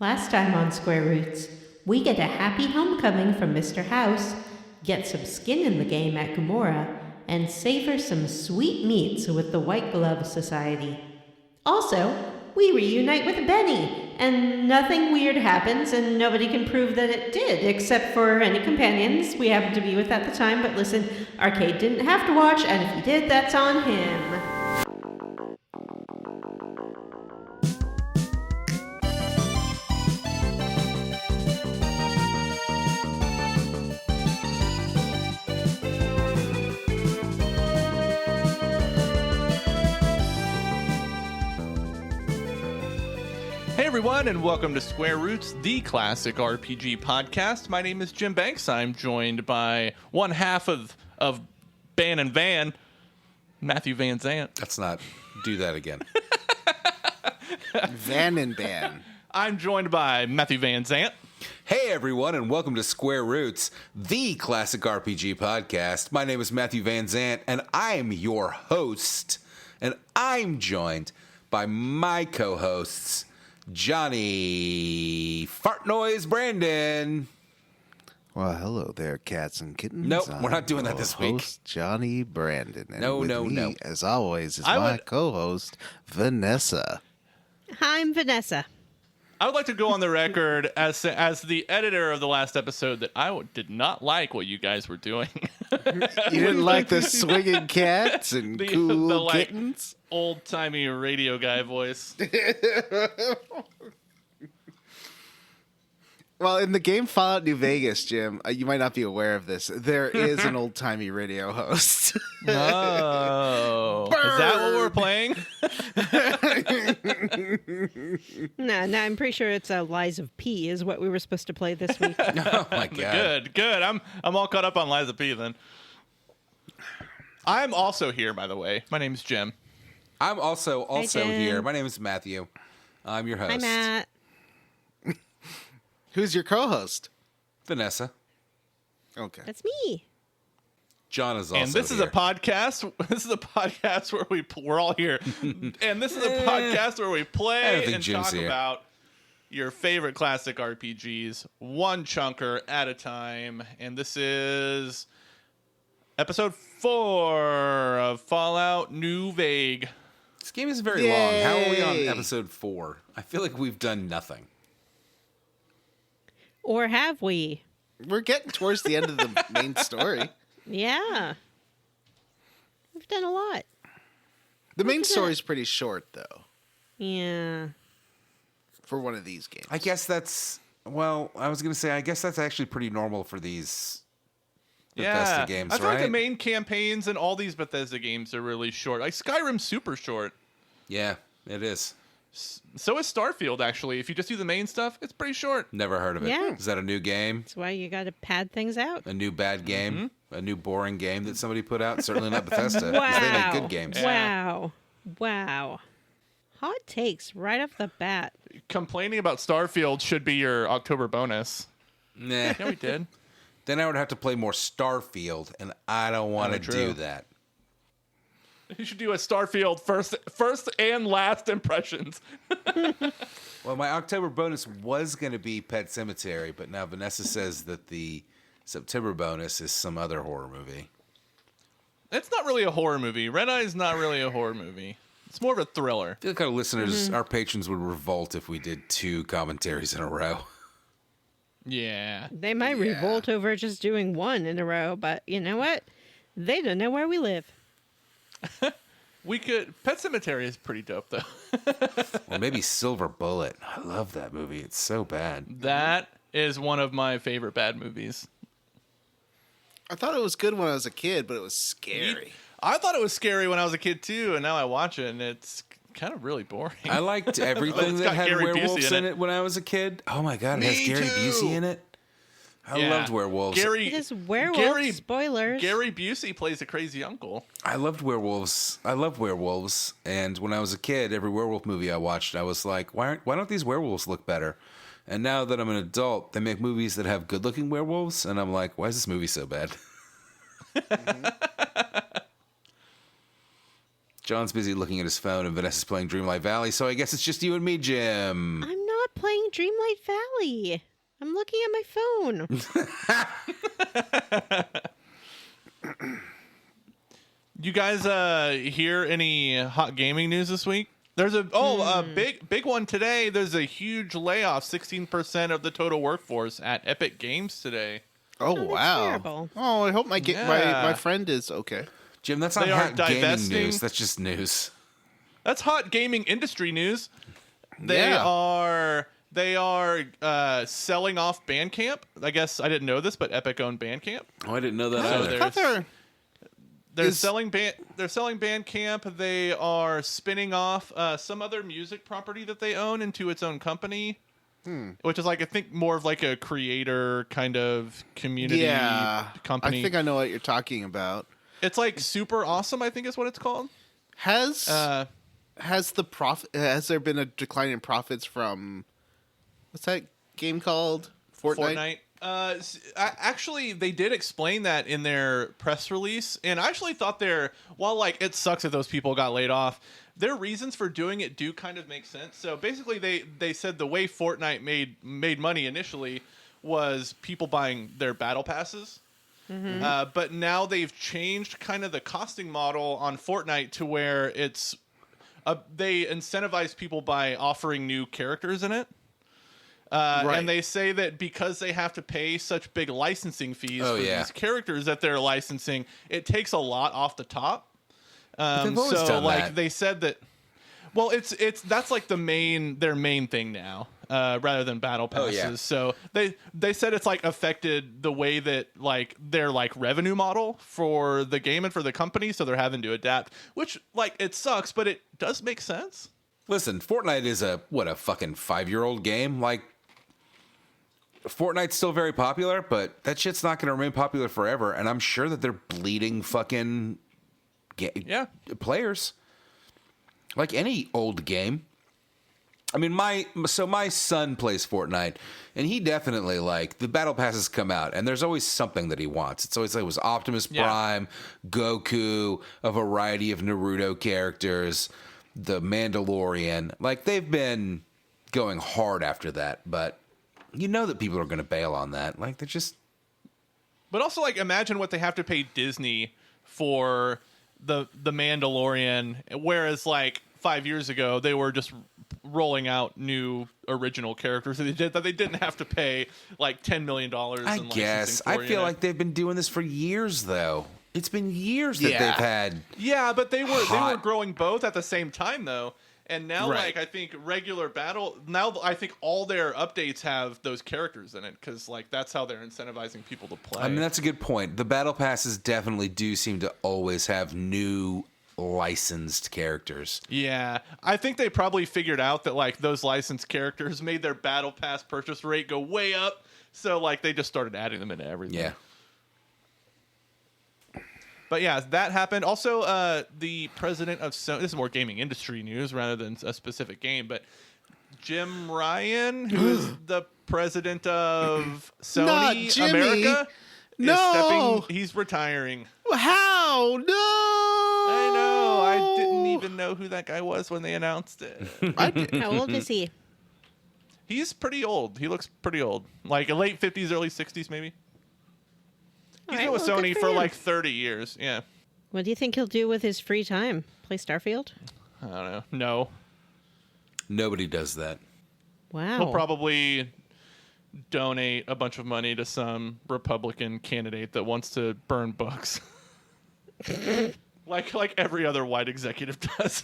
Last time on Square Roots, we get a happy homecoming from Mr. House, get some skin in the game at Gomorrah, and savor some sweet meats with the White Glove Society. Also, we reunite with Benny, and nothing weird happens, and nobody can prove that it did, except for any companions we happened to be with at the time. But listen, Arcade didn't have to watch, and if he did, that's on him. Hey everyone, and welcome to Square Roots, the classic RPG podcast. My name is Jim Banks. I'm joined by one half of Ban and Van, Matthew Van Zant. Let's not do that again. Van and Ban. I'm joined by Matthew Van Zant. Hey everyone, and welcome to Square Roots, the classic RPG podcast. My name is Matthew Van Zant, and I'm your host. And I'm joined by my co-hosts, Johnny Fart Noise Brandon. Well, hello there, cats and kittens. Nope, we're not doing that this week. Host Johnny Brandon. And No, with no, me, no. as always, is my co-host, Vanessa. Hi, I'm Vanessa. I would like to go on the record as the editor of the last episode that I did not like what you guys were doing. You didn't like the swinging cats and cool kittens? Old-timey radio guy voice. Well, in the game Fallout New Vegas, Jim, you might not be aware of this. There is an old-timey radio host. Oh. Is that what we're playing? No, I'm pretty sure it's Liza P is what we were supposed to play this week. Oh my god. Good. I'm all caught up on Liza P then. I'm also here, by the way. My name's Jim. I'm also Jim. here. My name is Matthew. I'm your host. Hi, Matt. Who's your co-host? Vanessa. Okay. That's me. John is also And this is a podcast. This is a podcast where we're all here. And this is a podcast where we I play don't think and Jim's talk here. about your favorite classic RPGs, one chunker at a time. And this is episode 4 of Fallout New Vegas. This game is very long. How are we on episode 4? I feel like we've done nothing. Or have we? We're getting towards the end of the main story. Yeah. We've done a lot. The main story's pretty short, though, Yeah. for one of these games. I guess that's, well, I was going to say, I guess that's actually pretty normal for these Bethesda games, I feel right? like the main campaigns in all these Bethesda games are really short. Like Skyrim's super short. Yeah, it is. So is Starfield, actually. If you just do the main stuff, it's pretty short. Never heard of it. Yeah. Is that a new game? That's why you got to pad things out. A new bad game? Mm-hmm. A new boring game that somebody put out? Certainly not Bethesda. 'cause Wow. They make good games. Wow. Wow. Hot takes right off the bat. Complaining about Starfield should be your October bonus. Nah. Yeah, we did. Then I would have to play more Starfield, and I don't want to true. do that. You should do a Starfield first and last impressions. Well, my October bonus was going to be Pet Sematary, but now Vanessa says that the September bonus is some other horror movie. It's not really a horror movie. Red Eye is not really a horror movie. It's more of a thriller. I feel like our listeners, our patrons would revolt if we did 2 commentaries in a row. Yeah. They might revolt over just doing one in a row, but you know what? They don't know where we live. We could. Pet Sematary is pretty dope, though. Or maybe Silver Bullet. I love that movie. It's so bad. That is one of my favorite bad movies. I thought it was good when I was a kid, but it was scary. I thought it was scary when I was a kid, too, and now I watch it, and it's kind of really boring. I liked everything It's that got had Gary werewolves Busey in in it when I was a kid. Oh my god, it Me has Gary too. Busey in it. I Yeah. loved werewolves. Gary, It is werewolf. Gary- Spoilers. Gary Busey plays a crazy uncle. I loved werewolves. I love werewolves. And when I was a kid, every werewolf movie I watched, I was like, why don't these werewolves look better? And now that I'm an adult, they make movies that have good-looking werewolves, and I'm like, why is this movie so bad? John's busy looking at his phone, and Vanessa's playing Dreamlight Valley, so I guess it's just you and me, Jim. I'm not playing Dreamlight Valley. I'm looking at my phone. You guys hear any hot gaming news this week? There's a big one today. There's a huge layoff, 16% of the total workforce at Epic Games today. Oh, that's wow. terrible. Oh, I hope my friend is okay. Jim, that's not They are hot gaming divesting- news. That's just news. That's hot gaming industry news. They Yeah. are selling off Bandcamp. I guess I didn't know this, but Epic owned Bandcamp. Oh, I didn't know that So either. there's- They're Is- selling Bandcamp. They are spinning off some other music property that they own into its own company, which is like I think more of like a creator kind of community company. I think I know what you're talking about. It's like Super Awesome, I think is what it's called. Has there been a decline in profits from what's that game called? Fortnite? Actually, they did explain that in their press release, and I actually thought while like it sucks that those people got laid off, their reasons for doing it do kind of make sense. So basically, they said the way Fortnite made money initially was people buying their battle passes. But now they've changed kind of the costing model on Fortnite to where it's they incentivize people by offering new characters in it. Right. And they say that because they have to pay such big licensing fees for yeah. these characters that they're licensing, it takes a lot off the top. they've always So done like that. they said that. Well, that's like their main thing now, rather than battle passes. yeah. So they said it's like affected the way that like their like revenue model for the game and for the company, so they're having to adapt. Which like it sucks, but it does make sense. Listen, Fortnite is a fucking 5-year-old game. Like, Fortnite's still very popular, but that shit's not going to remain popular forever. And I'm sure that they're bleeding fucking players. Like any old game. I mean, my son plays Fortnite, and he definitely, like, the battle passes come out, and there's always something that he wants. It's always like it was Optimus Prime, Goku, a variety of Naruto characters, the Mandalorian. Like, they've been going hard after that, but you know that people are going to bail on that. Like, they're just... But also, like, imagine what they have to pay Disney for the Mandalorian, whereas, like, 5 years ago, they were just rolling out new original characters that they didn't have to pay, like, $10 million I guess. I feel like they've been doing this for years, though. It's been years that they've had... Yeah, but they were hot- growing both at the same time, though. And now, Right. like, I think regular battle... Now, I think all their updates have those characters in it, because, like, that's how they're incentivizing people to play. I mean, that's a good point. The battle passes definitely do seem to always have new licensed characters. Yeah, I think they probably figured out that, like, those licensed characters made their battle pass purchase rate go way up, so, like, they just started adding them into everything. Yeah. But yeah, that happened. Also, the president of Sony, this is more gaming industry news rather than a specific game, but Jim Ryan, who is the president of Not Sony Jimmy. America, No. he's retiring. How? No. I know. I didn't even know who that guy was when they announced it. I did. How old is he? He's pretty old. He looks pretty old. Like late 50s, early 60s, maybe. He's been with Sony for like 30 years. Yeah. What do you think he'll do with his free time? Play Starfield? I don't know. No. Nobody does that. Wow. He'll probably donate a bunch of money to some Republican candidate that wants to burn books. like every other white executive does.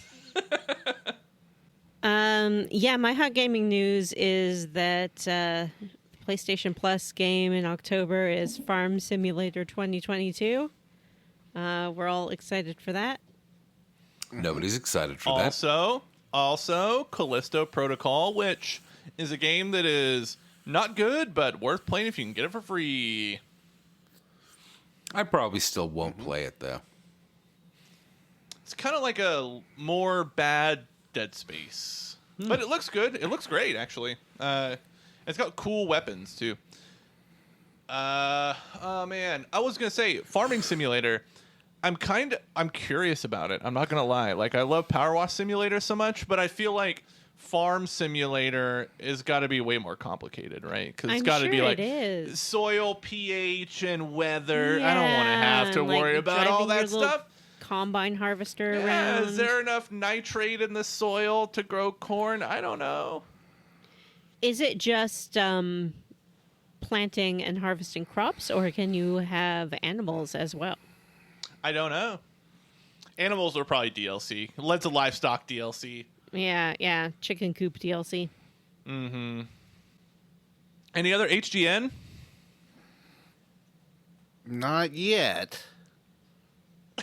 Yeah, my hot gaming news is that PlayStation Plus game in October is Farm Simulator 2022. We're all excited for that. Nobody's excited for that. Also, Callisto Protocol, which is a game that is not good, but worth playing if you can get it for free. I probably still won't play it, though. It's kind of like a more bad Dead Space. But it looks good. It looks great, actually. It's got cool weapons, too. Oh, man. I was going to say, Farming Simulator, I'm curious about it. I'm not going to lie. Like, I love Power Wash Simulator so much, but I feel like farm simulator is got to be way more complicated, right? Because it's I'm got to be sure like it is. soil pH and weather. I don't want to have to Yeah, worry like about all driving your that little stuff. Combine harvester Yeah, around. is there enough nitrate in the soil to grow corn? I don't know. Is it just planting and harvesting crops, or can you have animals as well? I don't know. Animals are probably DLC. Let's a livestock DLC. Yeah, chicken coop DLC. Any other HGN? Not yet.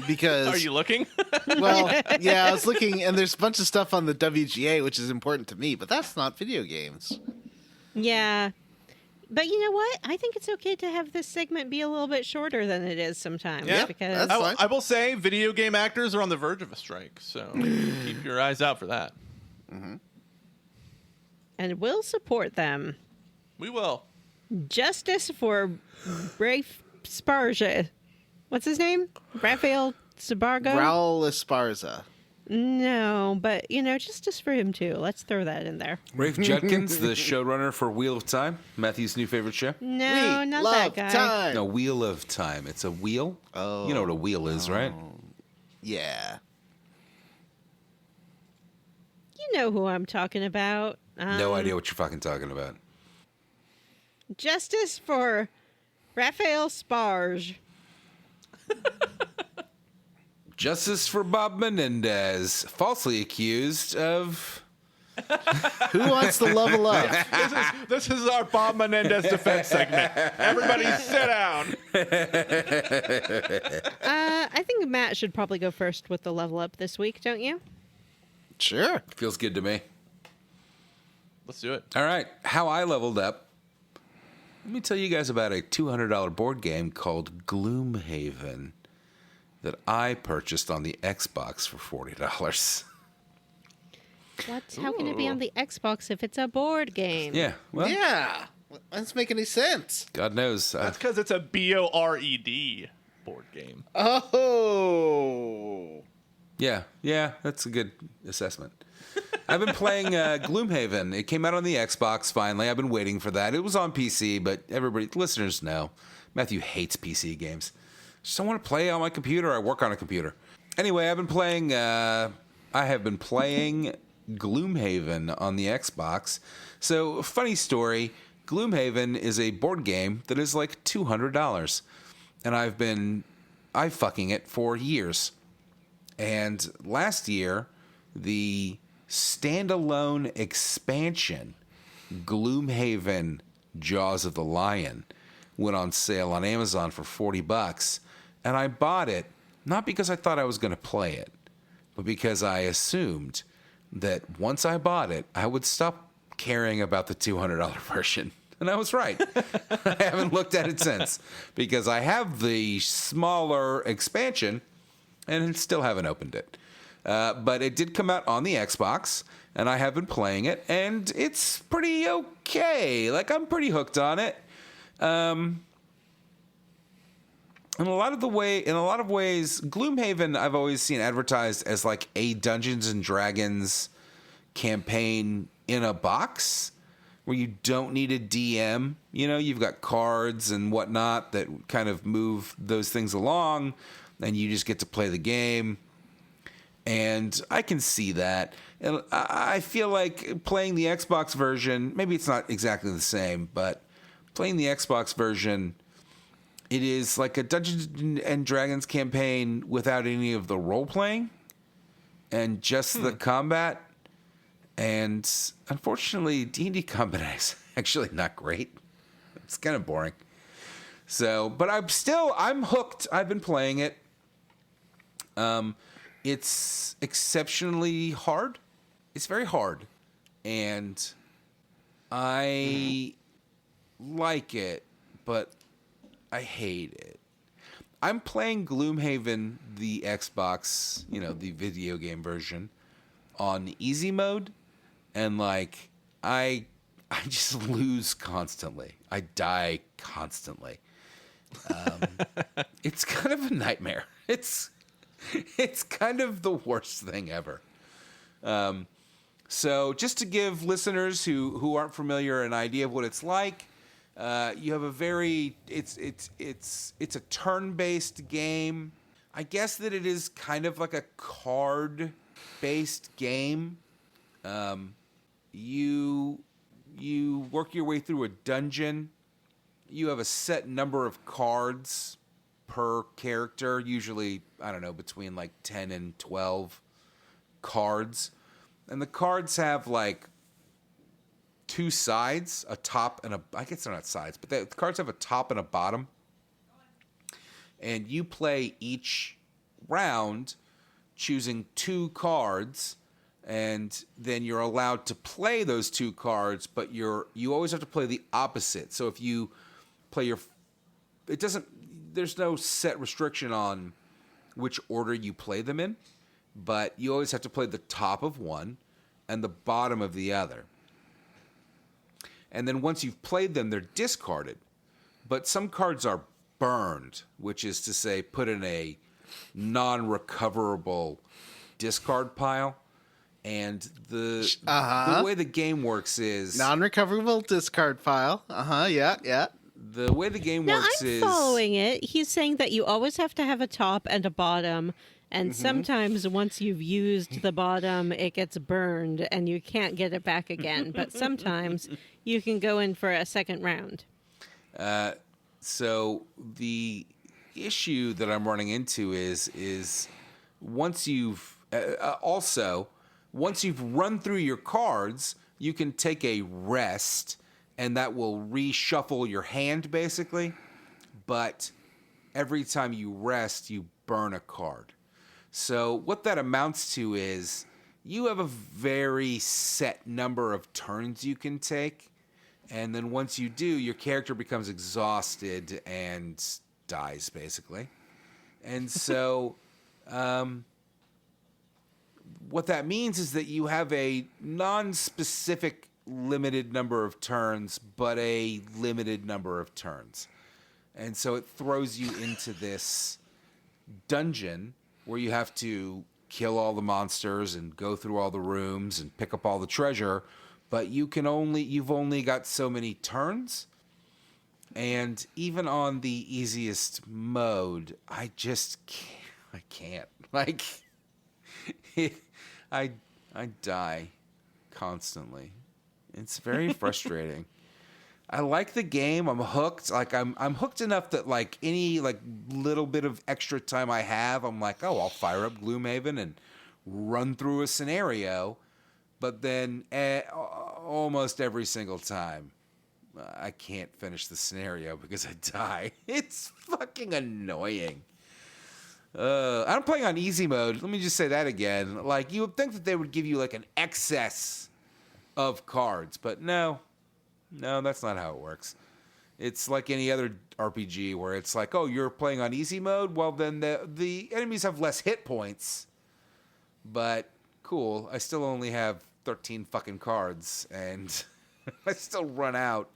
Because Are you looking? well, yeah, I was looking, and there's a bunch of stuff on the WGA, which is important to me, but that's not video games. Yeah. But you know what? I think it's okay to have this segment be a little bit shorter than it is sometimes. Yeah, because that's fine. I will say video game actors are on the verge of a strike, so keep your eyes out for that. and we'll support them. We will. Justice for Rafe Sparja. What's his name? Raphael Sabargo? Raul Esparza. No, but, justice for him, too. Let's throw that in there. Rafe Judkins, the showrunner for Wheel of Time, Matthew's new favorite show. No, We not love that guy. time. No, Wheel of Time. It's a wheel. Oh. You know what a wheel is, right? Yeah. You know who I'm talking about. No idea what you're fucking talking about. Justice for Raphael Sparge. Justice for Bob Menendez, falsely accused of... Who wants to level up? This is our Bob Menendez defense segment. Everybody sit down. I think Matt should probably go first with the level up this week, don't you? Sure. Feels good to me. Let's do it. All right, how I leveled up. Let me tell you guys about a $200 board game called Gloomhaven that I purchased on the Xbox for $40. What? How can it be on the Xbox if it's a board game? Yeah, well, Yeah. That doesn't make any sense. God knows. That's because it's a BORED board game. Oh. Yeah, that's a good assessment. I've been playing Gloomhaven. It came out on the Xbox finally. I've been waiting for that. It was on PC, but listeners know, Matthew hates PC games. Just don't want to play on my computer. I work on a computer. Anyway, I have been playing Gloomhaven on the Xbox. So, funny story, Gloomhaven is a board game that is like $200. And I've been fucking it for years. And last year, the standalone expansion, Gloomhaven Jaws of the Lion, went on sale on Amazon for $40. And I bought it, not because I thought I was going to play it, but because I assumed that once I bought it, I would stop caring about the $200 version. And I was right. I haven't looked at it since because I have the smaller expansion and still haven't opened it. But it did come out on the Xbox, and I have been playing it, and it's pretty okay. Like, I'm pretty hooked on it. In a lot of ways, Gloomhaven I've always seen advertised as like a Dungeons and Dragons campaign in a box where you don't need a DM. You've got cards and whatnot that kind of move those things along, and you just get to play the game. And I can see that. And I feel like playing the Xbox version, maybe it's not exactly the same, but playing the Xbox version, it is like a Dungeons and Dragons campaign without any of the role-playing and just the combat. And unfortunately, D&D combat is actually not great. It's kind of boring. So, but I'm hooked. I've been playing it. It's exceptionally hard. It's very hard. And I like it, but I hate it. I'm playing Gloomhaven, the Xbox, the video game version, on easy mode, and I just lose constantly. I die constantly. It's kind of a nightmare. It's kind of the worst thing ever. So just to give listeners who aren't familiar an idea of what it's like, you have a very it's a turn-based game. I guess that it is kind of like a card-based game. You work your way through a dungeon. You have a set number of cards per character, usually, I don't know, between like 10 and 12 cards. And the cards have like two sides, a top and I guess they're not sides, but the cards have a top and a bottom. And you play each round choosing two cards, and then you're allowed to play those two cards, but you always have to play the opposite. So if you play there's no set restriction on which order you play them in, but you always have to play the top of one and the bottom of the other. And then once you've played them, they're discarded. But some cards are burned, which is to say put in a non-recoverable discard pile. And the way the game works is... Non-recoverable discard pile. Yeah. The way the game works is... I'm following it. He's saying that you always have to have a top and a bottom, and sometimes once you've used the bottom, it gets burned, and you can't get it back again. But sometimes you can go in for a second round. So the issue that I'm running into is once you've... once you've run through your cards, you can take a rest, and that will reshuffle your hand, basically. But every time you rest, you burn a card. So what that amounts to is you have a very set number of turns you can take, and then once you do, your character becomes exhausted and dies, basically. And so... what that means is that you have a non-specific limited number of turns, but a limited number of turns. And so it throws you into this dungeon where you have to kill all the monsters and go through all the rooms and pick up all the treasure, but you've only got so many turns. And even on the easiest mode, I can't. Like... I die constantly. It's very frustrating. I like the game. I'm hooked. Like I'm hooked enough that like any like little bit of extra time I have, I'm like, oh, I'll fire up Gloomhaven and run through a scenario. But then almost every single time, I can't finish the scenario because I die. It's fucking annoying. I'm playing on easy mode. Let me just say that again. Like, you would think that they would give you, like, an excess of cards. But no, that's not how it works. It's like any other RPG where it's like, oh, you're playing on easy mode? Well, then the enemies have less hit points. But, cool. I still only have 13 fucking cards. And I still run out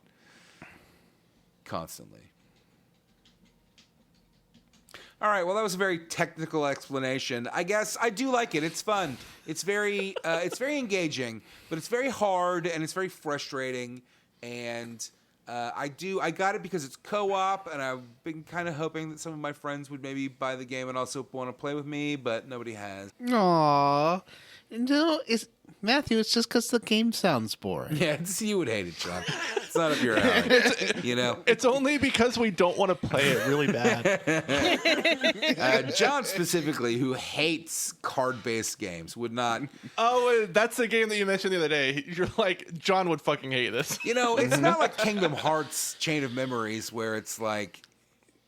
constantly. All right, well, that was a very technical explanation. I guess I do like it. It's fun. It's very engaging, but it's very hard and it's very frustrating. And I got it because it's co-op, and I've been kind of hoping that some of my friends would maybe buy the game and also want to play with me, but nobody has. Aww. No, Matthew, it's just because the game sounds boring. Yeah, you would hate it, John. It's not up your alley. You know? It's only because we don't want to play it really bad. John specifically, who hates card-based games, would not... Oh, that's the game that you mentioned the other day. You're like, John would fucking hate this. You know, it's not like Kingdom Hearts Chain of Memories where it's like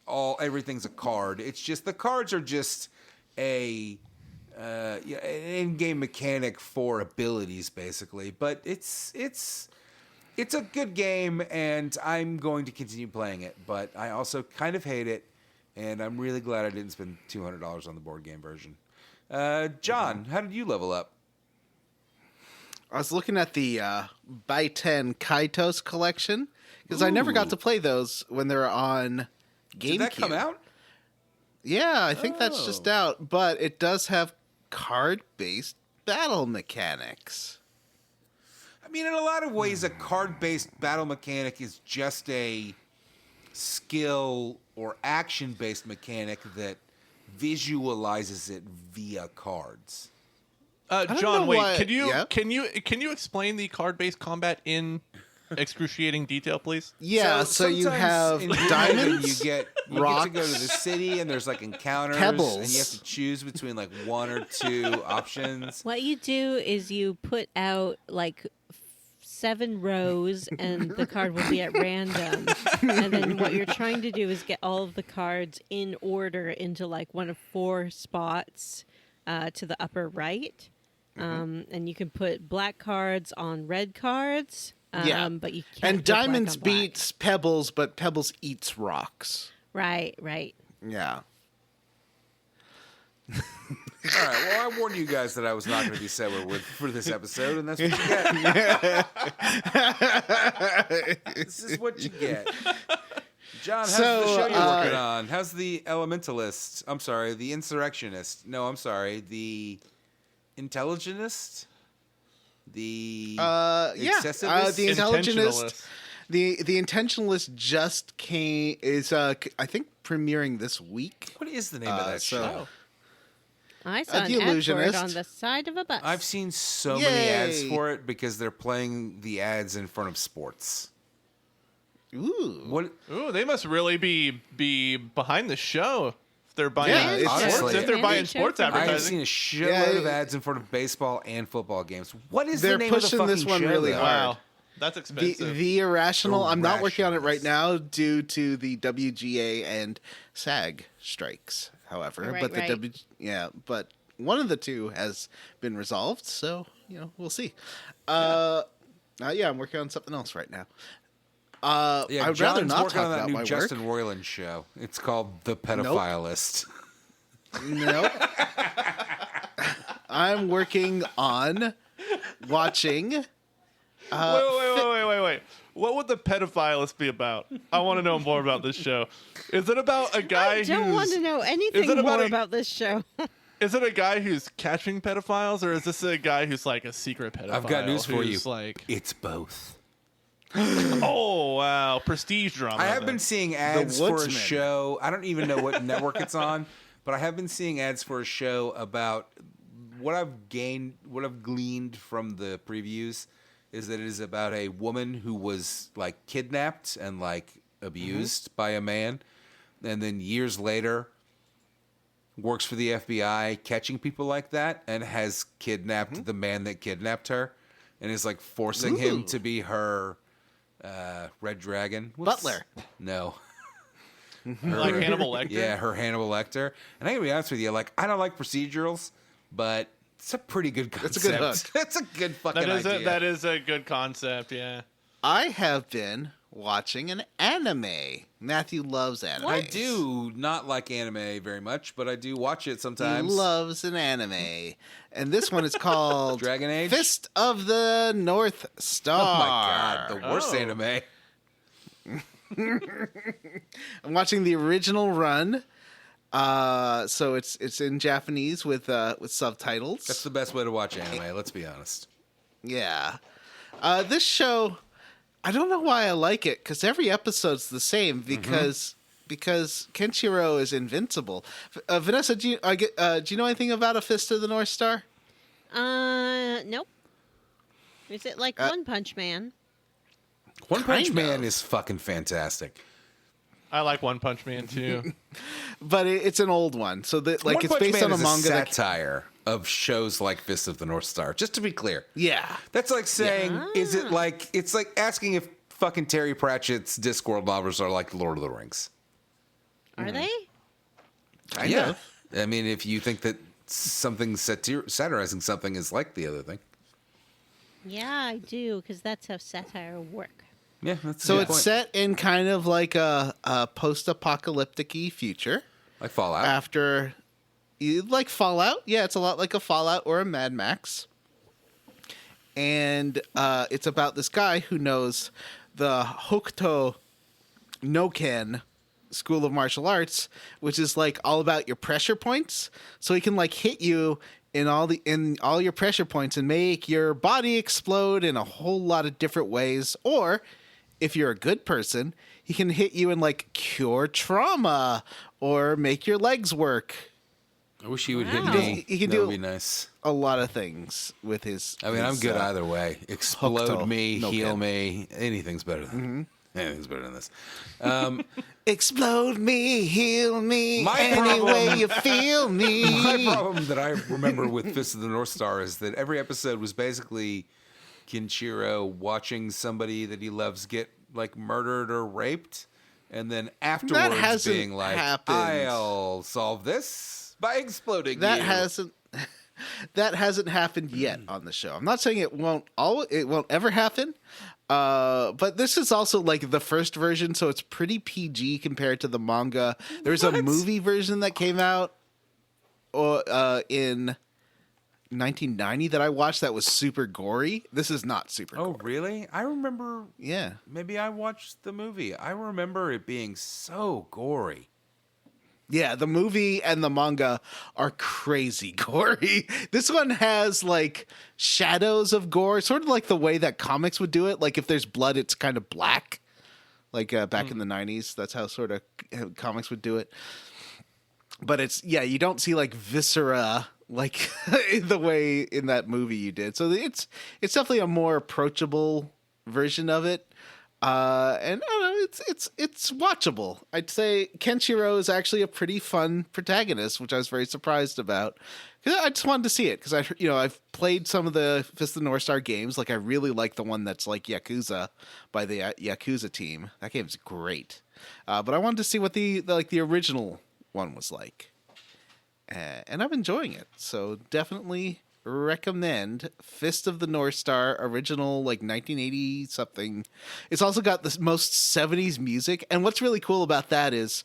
everything's a card. It's just the cards are just an in-game mechanic for abilities, basically. But it's a good game, and I'm going to continue playing it. But I also kind of hate it, and I'm really glad I didn't spend $200 on the board game version. John, how did you level up? I was looking at the Buy 10 Kaitos collection, because I never got to play those when they were on GameCube. Did that come out? Yeah, I think that's just out, but it does have card-based battle mechanics. mean, in a lot of ways, a card-based battle mechanic is just a skill or action-based mechanic that visualizes it via cards. John, know wait. why- Can you explain the card-based combat in excruciating detail, please? Yeah, so you sometimes have in Gloomhaven, diamonds, you get to rocks, go to the city, and there's like encounters, pebbles. and you have to choose between like one or two options. What you do is you put out like 7 rows, and the card will be at random. And then what you're trying to do is get all of the cards in order into like one of 4 spots to the upper right. And you can put black cards on red cards. Yeah. But you can't. and put black diamonds on black. beats pebbles, but pebbles eats rocks. Right. Yeah. All right. Well, I warned you guys that I was not going to be sober for this episode, and that's what you get. This is what you get. John, how's the show you're working on? How's the Elementalist? I'm sorry, the Insurrectionist. No, I'm sorry, the Intelligentist. The Excessivist? The Intelligentist. Intentionalist. The Intentionalist just is I think premiering this week. What is the name of that show? I saw The an ad for it Illusionist. on the side of a bus. I've seen so many ads Yay. for it because they're playing the ads in front of sports. Ooh. What? Ooh, they must really be behind the show. If they're buying Yeah, it's sports, honestly- if they're buying sports I've advertising. seen a shitload of Yeah. ads in front of baseball and football games. What is They're the name of the pushing fucking this one show, really though? hard. Wow, that's expensive. The Irrational. I'm not working on it right Irrationalist. now due to the WGA and SAG strikes. However, Right, but the right. but one of the two has been resolved. So we'll see. I'm working on something else right now. Yeah, I'd John's rather not working talk on that about new my Justin work. Roiland show. It's called The Pedophilist. Nope. I'm working on watching. Wait. What would the pedophilist be about? I want to know more about this show. Is it about a guy I don't who's... want to know Is anything it about more a- about this show. Is it a guy who's catching pedophiles, or is this a guy who's like a secret pedophile? I've got news for you. who's Like, It's both. oh wow, prestige drama. I have then. been seeing ads for a Woodsman. show. I don't even know what network it's on, but I have been seeing ads for a show about what I've gleaned from the previews is that it is about a woman who was like kidnapped and like abused by a man, and then years later works for the FBI catching people like that and has kidnapped the man that kidnapped her and is like forcing him Ooh. to be her Red Dragon. Butler. No. like Hannibal Lecter. Yeah, her Hannibal Lecter. And I gotta be honest with you, like I don't like procedurals, but it's a pretty good concept. It's a good hook. That's a good fucking idea. That is a good concept. Yeah. I have been watching an anime. Matthew loves anime. I do not like anime very much, but I do watch it He sometimes. loves an anime. And this one is called Dragon Age? Fist of the North Oh Star. my god, the worst Oh. anime. I'm watching the original run. So it's in Japanese with subtitles. That's the best way to watch anime, let's be honest. Yeah. This show, I don't know why I like it, because every episode's the same, because Kenshiro is invincible. Vanessa, do you know anything about A Fist of the North Star? Nope. Is it like One Punch Man? One Punch Kind Man of. is fucking fantastic. I like One Punch Man too. But it's an old one, so that like One it's Punch based Man on a is manga. that- satire of shows like Fist of the North Star, just to be clear. Yeah. That's like saying, is it like, it's like asking if fucking Terry Pratchett's Discworld novels are like Lord of the Rings. Are they? Kind of. I mean, if you think that something satirizing something is like the other thing. Yeah, I do, because that's how satire work. Yeah, that's a So good it's point. set in kind of like a post-apocalyptic-y future. Like Fallout. After, like Fallout. Yeah, it's a lot like a Fallout or a Mad Max. And it's about this guy who knows the Hokuto no Ken School of Martial Arts, which is like all about your pressure points. So he can like hit you in all your pressure points and make your body explode in a whole lot of different ways. Or if you're a good person, he can hit you and like cure trauma or make your legs work. I wish he would hit Wow. me. He can That do would be nice. a lot of things with his. I mean, I'm good either way. Explode toe. me, No heal pin. me. Anything's better than anything's better than this. Explode me, heal me, My any problem- way you feel me. My problem that I remember with Fist of the North Star is that every episode was basically Kenshiro watching somebody that he loves get like murdered or raped, and then afterwards hasn't being like, happened. "I'll solve this by exploding That you." hasn't happened yet on the show. I'm not saying it won't ever happen. But this is also like the first version, so it's pretty PG compared to the manga. There's a movie version that came out in 1990 that I watched that was super gory. This is not super Oh, gory. really? I remember. Yeah. Maybe I watched the movie. I remember it being so gory. Yeah, the movie and the manga are crazy gory. This one has like shadows of gore, sort of like the way that comics would do it. Like if there's blood, it's kind of black. Like back in the 90s, that's how sort of comics would do it. But you don't see like viscera like the way in that movie you did. So it's definitely a more approachable version of it. And I don't know, it's watchable. I'd say Kenshiro is actually a pretty fun protagonist, which I was very surprised about. 'Cause I just wanted to see it because I've played some of the Fist of the North Star games. Like I really like the one that's like Yakuza by the Yakuza team. That game's great. But I wanted to see what the original one was like, and I'm enjoying it. So definitely recommend Fist of the North Star, original like 1980 something. It's also got the most 70s music, and what's really cool about that is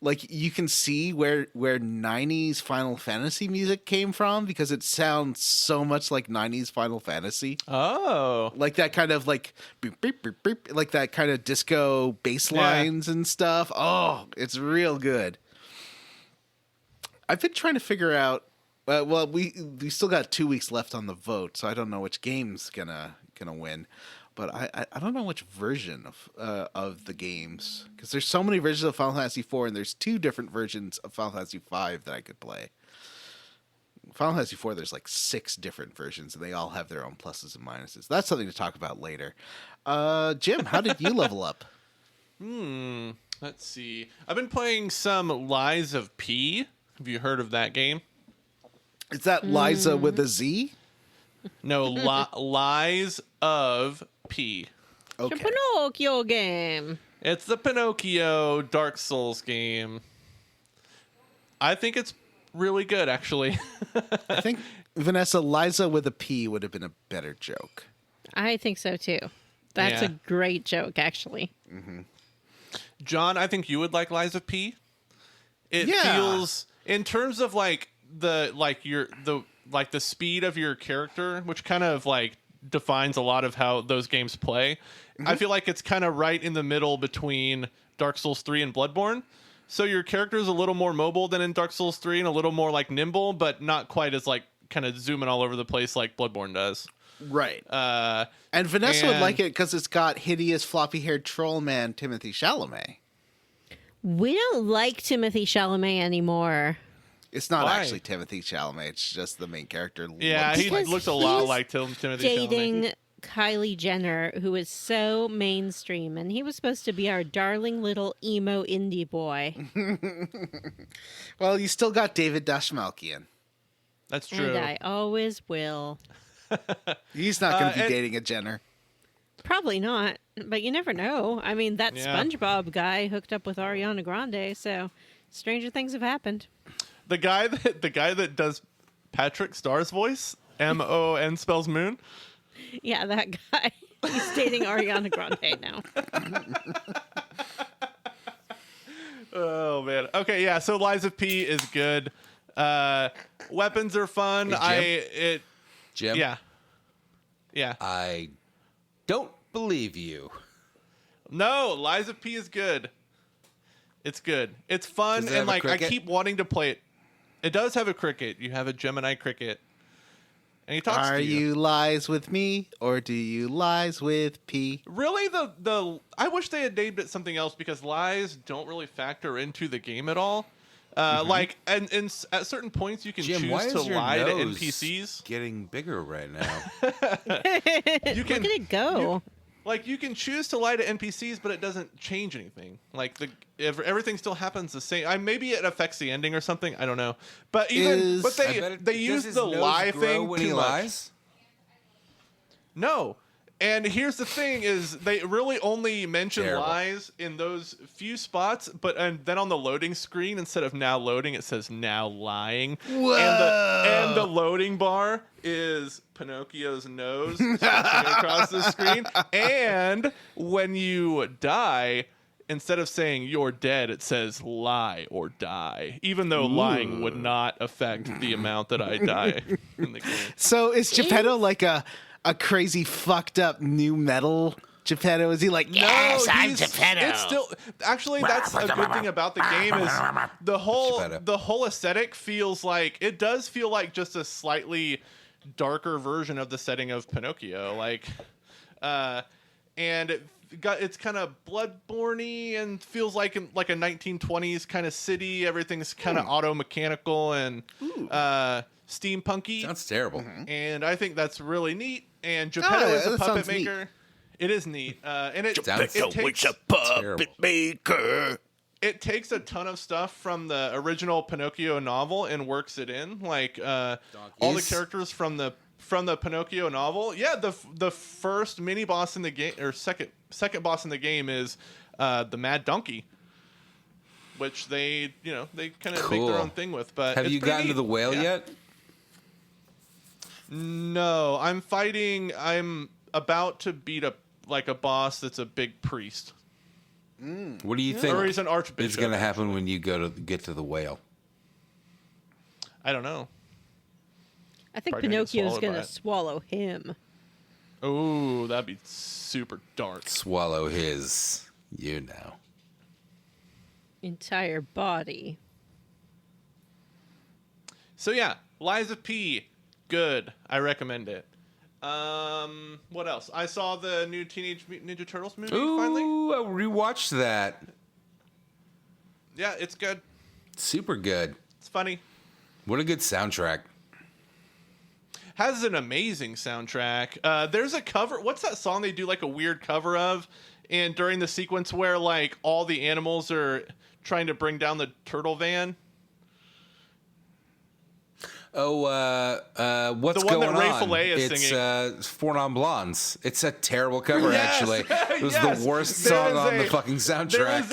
like you can see where 90s Final Fantasy music came from because it sounds so much like 90s Final Fantasy. Oh. Like that kind of like beep, beep, beep, beep, like that kind of disco bass lines and stuff. Oh, it's real good. I've been trying to figure out. Well, we still got 2 weeks left on the vote, so I don't know which game's gonna win. But I don't know which version of the games, because there's so many versions of Final Fantasy IV, and there's 2 different versions of Final Fantasy V that I could play. Final Fantasy IV, there's like 6 different versions, and they all have their own pluses and minuses. That's something to talk about later. Jim, how did you level up? Let's see. I've been playing some Lies of P. Have you heard of that game? Is that Liza with a Z? No, Lies of P. Okay. The Pinocchio game. It's the Pinocchio Dark Souls game. I think it's really good, actually. I think, Vanessa, Liza with a P would have been a better joke. I think so too. That's Yeah. a great joke, actually. John, I think you would like Lies of P. It Yeah. feels, in terms of like the speed of your character, which kind of like defines a lot of how those games play. I feel like it's kind of right in the middle between Dark Souls 3 and Bloodborne. So your character is a little more mobile than in Dark Souls 3 and a little more like nimble, but not quite as like kind of zooming all over the place like Bloodborne does. Right. And Vanessa would and- like it because it's got hideous floppy-haired troll man Timothy Chalamet. We don't like Timothy Chalamet anymore. It's not Why? actually Timothy Chalamet. It's just the main character. Yeah, looks he like looks a he's lot like Timothy Chalamet. Dating Kylie Jenner, who is so mainstream, and he was supposed to be our darling little emo indie boy. Well, you still got David Dashmalkian. That's true. And I always will. He's not going to be and- dating a Jenner. Probably not, but you never know. I mean, that Yeah. SpongeBob guy hooked up with Ariana Grande, so stranger things have happened. The guy that does Patrick Starr's voice, M-O-N spells moon. Yeah, that guy. He's dating Ariana Grande now. Oh man. Okay, yeah. So Lies of P is good. Weapons are fun. Hey, Jim? Yeah. I don't believe you. No, Lies of P is good. It's good. It's fun, Does it and have a like I cricket? keep wanting to play it. It does have a cricket. You have a Gemini cricket. and he talks Are to you lies with me or do you lies with P? Really, the I wish they had named it something else because lies don't really factor into the game at all. Like, and at certain points you can Jim, why choose is to your lie to nose NPCs. getting bigger right now? You can, Look at it go. you can choose to lie to NPCs, but it doesn't change anything. Like everything still happens the same. Maybe it affects the ending or something. I don't know. But they use the lie thing when too he much. lies. No. And here's the thing: is they really only mention Terrible. lies in those few spots, and then on the loading screen, instead of now loading, it says now lying. Whoa. And the loading bar is Pinocchio's nose stretching across the screen. And when you die, instead of saying you're dead, it says lie or die. Even though lying would not affect the amount that I die in the game. So is Geppetto like a crazy fucked up new metal Geppetto? Is he like, yes, I'm Geppetto? It's still actually that's a good thing about the game is the whole Geppetto. the whole aesthetic feels like it does feel like just a slightly darker version of the setting of Pinocchio, like, and it's kind of bloodborne-y and feels like a 1920s kind of city. Everything's kind of auto mechanical and steampunky. Sounds terrible. And I think that's really neat. And Geppetto is a that puppet sounds neat. maker. It is neat. And it Sounds takes terrible. maker. it takes a ton of stuff from the original Pinocchio novel and works it in, like all the characters from the Pinocchio novel. Yeah, the first mini boss in the game, or second boss in the game, is the Mad Donkey, which they kind of make their own thing with. But have it's you pretty gotten to neat. the whale Yeah. yet? No, I'm about to beat a boss that's a big priest. What do you think Or he's an archbishop. is going to happen when you get to the whale? I don't know. I think Probably gonna get Pinocchio's swallowed going by to it. swallow him. Oh, that'd be super dark. Swallow his, Entire body. So yeah, Liza P. Good. I recommend it. What else? I saw the new Teenage Mutant Ninja Turtles movie finally. Ooh, I rewatched that. Yeah, it's good. Super good. It's funny. What a good soundtrack. Has an amazing soundtrack. There's a cover. What's that song they do like a weird cover of? And during the sequence where like all the animals are trying to bring down the turtle van. Oh, what's The one going that Ray on? Fillet is it's singing. Four Non Blondes. It's a terrible cover, Yes! actually. It was Yes! the worst There song is on the a- fucking soundtrack. There's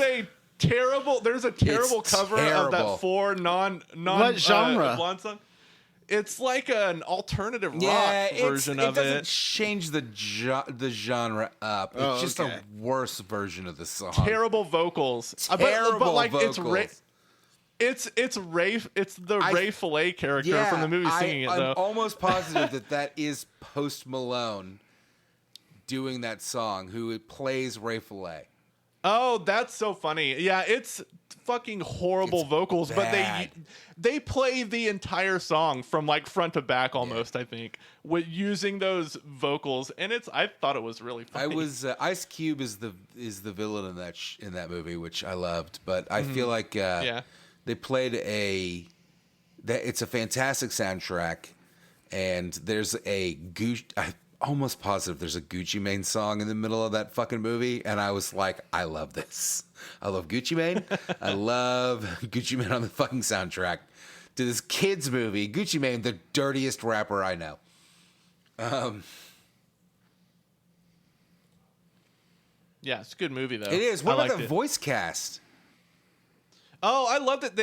a terrible cover of terrible. that four non What genre? blonde song. It's like an alternative Yeah, rock version of it doesn't it. change the genre up. It's Oh, just okay. a worse version of the song. Terrible vocals. Terrible but like vocals. it's the Ray Fillet character from the movie singing it I'm though. almost positive that is Post Malone doing that song, who plays Ray Fillet. Oh, that's so funny. Yeah, it's fucking horrible It's vocals, bad. but they play the entire song from like front to back almost, I think, with using those vocals, and I thought it was really funny. Ice Cube is the villain in that movie, which I loved, but I feel like they played it's a fantastic soundtrack, and there's I'm almost positive there's a Gucci Mane song in the middle of that fucking movie, and I was like, I love this. I love Gucci Mane. I love Gucci Mane on the fucking soundtrack to this kids movie. Gucci Mane, the dirtiest rapper I know. Yeah, it's a good movie though. It is. What I about liked the it. voice cast? Oh, I love that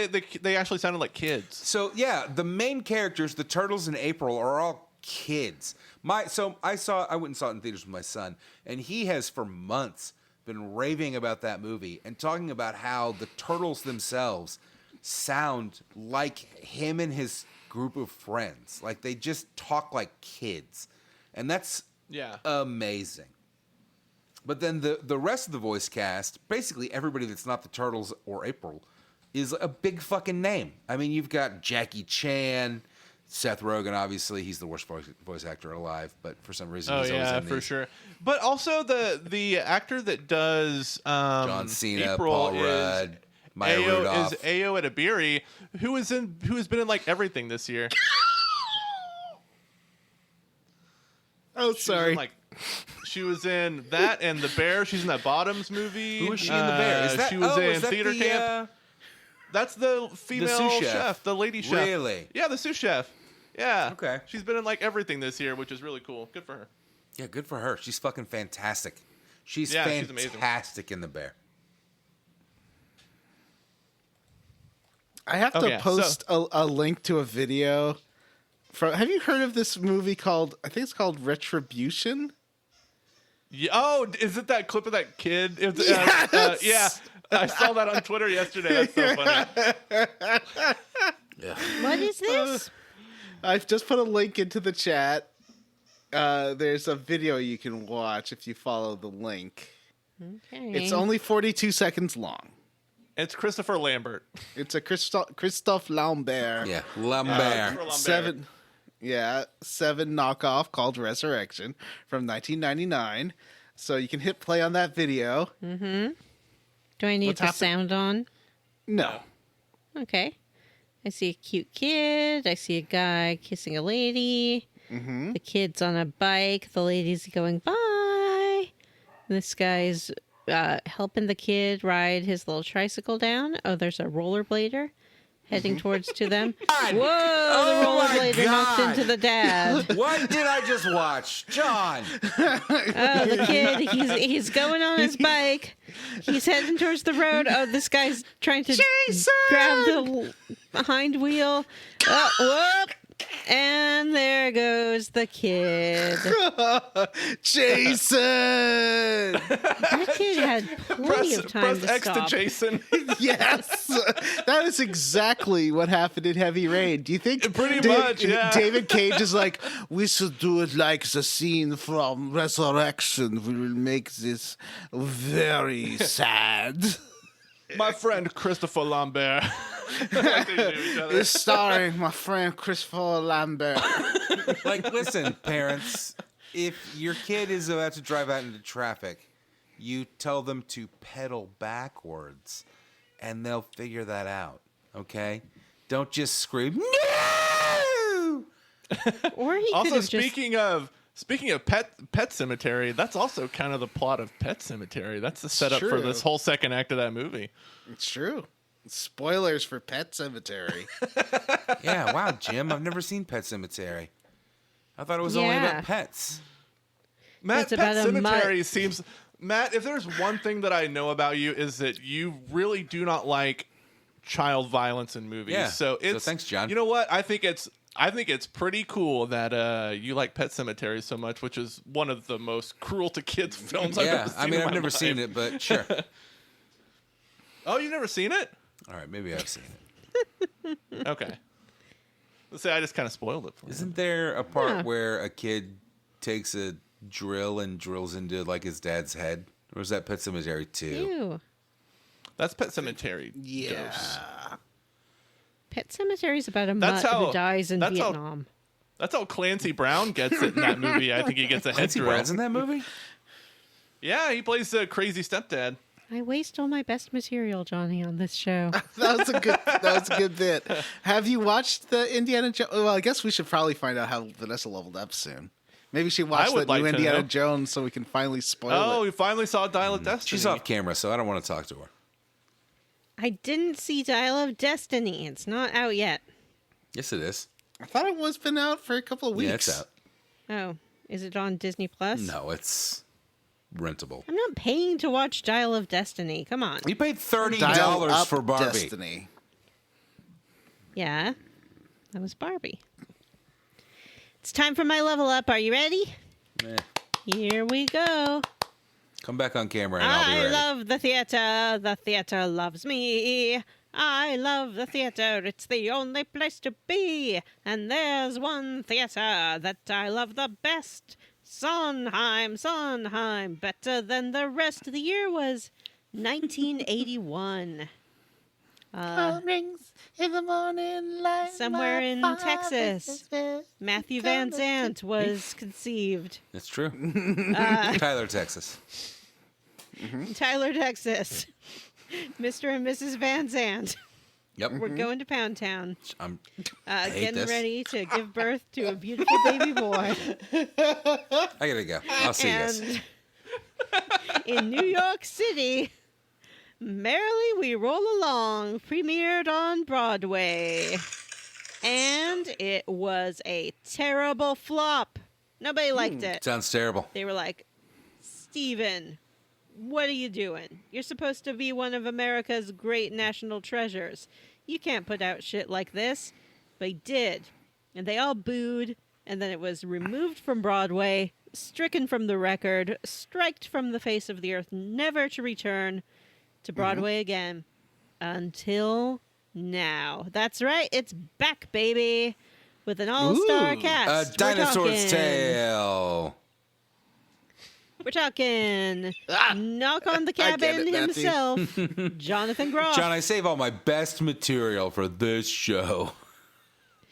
they actually sounded like kids. So yeah, the main characters, the Turtles and April, are all kids. I went and saw it in theaters with my son, and he has for months been raving about that movie and talking about how the Turtles themselves sound like him and his group of friends. Like they just talk like kids. And that's amazing. But then the rest of the voice cast, basically everybody that's not the Turtles or April, is a big fucking name. I mean, you've got Jackie Chan, Seth Rogen, obviously, he's the worst voice actor alive, but for some reason Oh he's always yeah, in for these. sure. But also the actor that does John Cena, April Paul is Rudd, Maya Rudolph. Is Ayo Edebiri, who has been in like everything this year. Oh, sorry. She was in that and The Bear. She's in that Bottoms movie. Who was she in The Bear? Is that, she was in is that Theater the, Camp. That's the female sous chef. chef, the lady chef. Really? Yeah, the sous chef. Yeah. Okay. She's been in like everything this year, which is really cool. Good for her. Yeah, good for her. She's fucking fantastic. She's Yeah, she's amazing. fantastic in The Bear. I have to post a link to a video. Have you heard of this movie called? I think it's called Retribution. Yeah, oh, is it that clip of that kid? Yes! Yeah, I saw that on Twitter yesterday. That's so funny. Yeah. What is this? I've just put a link into the chat. There's a video you can watch if you follow the link. Okay. It's only 42 seconds long. It's Christopher Lambert. It's a Christophe Lambert. Yeah, Lambert. Lambert. Seven knockoff called Resurrection from 1999. So you can hit play on that video. Do I need What's the happening? sound on? No. Okay. I see a cute kid. I see a guy kissing a lady. The kid's on a bike. The lady's going, bye. This guy's helping the kid ride his little tricycle down. Oh, there's a rollerblader heading towards to them. Whoa, the Oh my rollerblader knocked God. into the dad. What did I just watch? John! Oh, the kid, he's going on his bike. He's heading towards the road. Oh, this guy's trying to grab the hind wheel. Oh, whoop. And there goes the kid. Jason! That kid had plenty of time Press to X stop. to Jason. Yes! That is exactly what happened in Heavy Rain. Do you think Pretty much, yeah. David Cage is like, we should do it like the scene from Resurrection. We will make this very sad. My friend Christopher Lambert. Like they do each other. It's starring my friend Christopher Lambert. Like, listen, parents, if your kid is about to drive out into traffic, you tell them to pedal backwards, and they'll figure that out, okay? Don't just scream, no! Or he could Also, have just... speaking of Pet Cemetery, that's also kind of the plot of Pet Cemetery. That's the setup for true. this whole second act of that movie. It's true. Spoilers for Pet Cemetery. Yeah, wow, Jim, I've never seen Pet Cemetery. I thought it was only Yeah. about pets. Matt, It's about Pet a Cemetery seems... Matt, if there's one thing that I know about you is that you really do not like child violence in movies. Yeah. So So thanks, John. You know what? I think it's pretty cool that you like Pet Cemetery so much, which is one of the most cruel to kids films I've Yeah, ever seen. I mean, in I've my never life. seen it, but sure. Oh, you've never seen it? All right, maybe I've seen it. Okay. Let's say I just kind of spoiled it for you. Isn't there a part Yeah. where a kid takes a drill and drills into, like, his dad's head? Or is that Pet Cemetery 2? Ew. That's Pet Cemetery. Yeah. Ghosts. Pet Cemetery's about a That's mutt how- who dies in that's how- Vietnam. That's how Clancy Brown gets it in that movie. I think he gets a head Clancy drill. Brown's in that movie? Yeah, he plays the crazy stepdad. I waste all my best material, Johnny, on this show. That was a good bit. Have you watched the Indiana Jones? Well, I guess we should probably find out how Vanessa leveled up soon. Maybe she watched would the new like to Indiana know. Jones so we can finally spoil Oh, it. we finally saw Dial of Destiny. She's off camera, so I don't want to talk to her. I didn't see Dial of Destiny. It's not out yet. Yes, it is. I thought it was been out for a couple of weeks. Yeah, it's out. Oh, is it on Disney Plus? No, it's rentable. I'm not paying to watch Dial of Destiny. Come on. You paid $30 Dial up for Barbie. Destiny. Yeah, that was Barbie. It's time for my level up. Are you ready? Eh, Here we go. come back on camera and I'll be I ready. love the theater. The theater loves me. I love the theater. It's the only place to be. And there's one theater that I love the best. Sondheim, Sondheim. Better than the rest. The year was 1981. Phone rings in the morning light. Somewhere my in father Texas, says, Matthew Van Zandt was conceived. It's true. Tyler, Texas. Tyler, Texas. Mr. and Mrs. Van Zandt. Yep. We're going to Pound Town. I hate Getting this. ready to give birth to a beautiful baby boy. I gotta go. I'll see you guys. And in New York City, Merrily We Roll Along premiered on Broadway. And it was a terrible flop. Nobody liked it. Sounds terrible. They were like, Steven, what are you doing? You're supposed to be one of America's great national treasures. You can't put out shit like this. But he did. And they all booed. And then it was removed from Broadway, stricken from the record, striked from the face of the earth, never to return to Broadway again. Until now. That's right. It's back, baby. With an all-star Ooh. cast. A dinosaur's tail. We're talking Knock on the I get Cabin it, Matthew. himself, Jonathan Groff. John, I save all my best material for this show.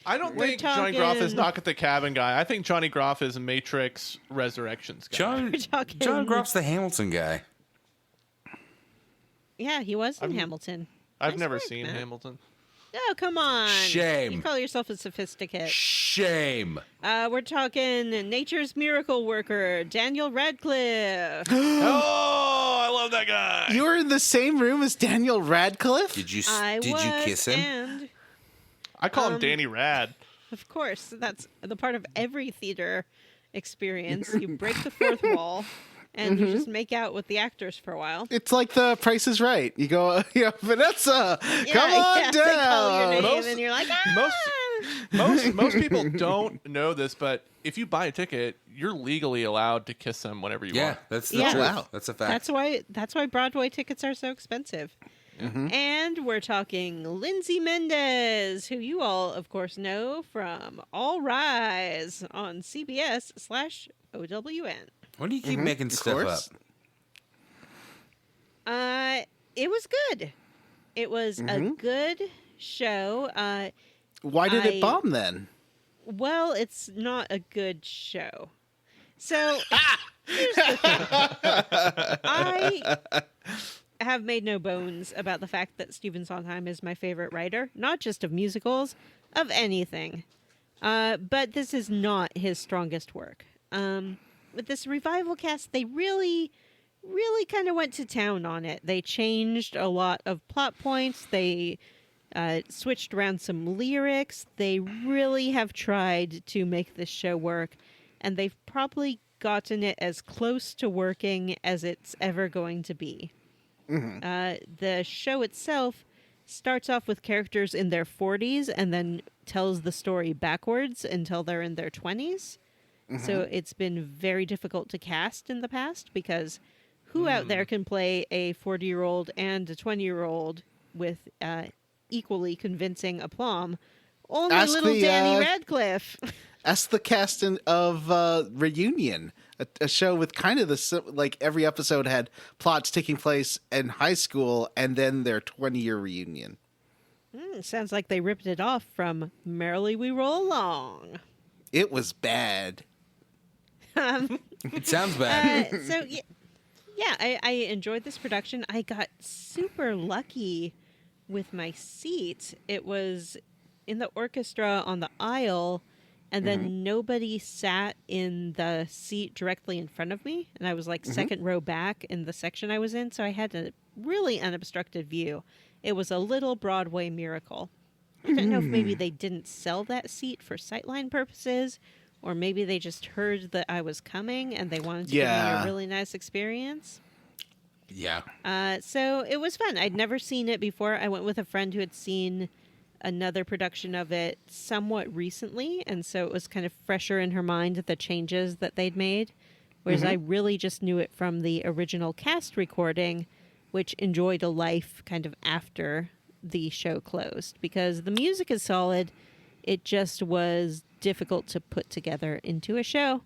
I don't We're think Johnny Groff is talking- Knock at the Cabin guy. I think Johnny Groff is Matrix Resurrections guy. talking- John Groff's the Hamilton guy. Yeah, he was in Hamilton. I've Nice never work, seen Matt. Hamilton. Oh, come on. Shame. You call yourself a sophisticate. Shame. We're talking Nature's Miracle Worker, Daniel Radcliffe. Oh, I love that guy. You were in the same room as Daniel Radcliffe? Did you I did was, you kiss him? And, I call him Danny Rad. of course, that's the part of every theater experience. You break the fourth wall, and you just make out with the actors for a while. It's like The Price is Right. You go, Vanessa, come on They call your down. name, and you're like, ah! Most people don't know this, but if you buy a ticket, you're legally allowed to kiss them whenever you Yeah, want. that's the Yeah. truth. Wow. That's a fact. That's why Broadway tickets are so expensive. And we're talking Lindsay Mendez, who you all, of course, know from All Rise on CBS/OWN. Why do you keep making stuff course. up? It was good. It was a good show. Why did it I- bomb then? Well, it's not a good show. So here's the thing. I have made no bones about the fact that Stephen Sondheim is my favorite writer, not just of musicals, of anything. But this is not his strongest work. With this revival cast, they really kind of went to town on it. They changed a lot of plot points. They switched around some lyrics. They really have tried to make this show work, and they've probably gotten it as close to working as it's ever going to be. The show itself starts off with characters in their 40s and then tells the story backwards until they're in their 20s. So it's been very difficult to cast in the past because who out there can play a 40-year-old and a 20-year-old with equally convincing aplomb? Only Ask little the, Danny Radcliffe. That's the casting of Reunion, a show with kind of like every episode had plots taking place in high school and then their 20-year reunion. Sounds like they ripped it off from Merrily We Roll Along. It was bad. It sounds bad. I enjoyed this production. I got super lucky with my seat. It was in the orchestra on the aisle, and then nobody sat in the seat directly in front of me, and I was like second row back in the section I was in, so I had a really unobstructed view. It was a little Broadway miracle. I don't know if maybe they didn't sell that seat for sightline purposes, or maybe they just heard that I was coming and they wanted to give me a really nice experience. Yeah. So it was fun. I'd never seen it before. I went with a friend who had seen another production of it somewhat recently, and so it was kind of fresher in her mind the changes that they'd made, whereas I really just knew it from the original cast recording, which enjoyed a life kind of after the show closed, because the music is solid. It just was difficult to put together into a show.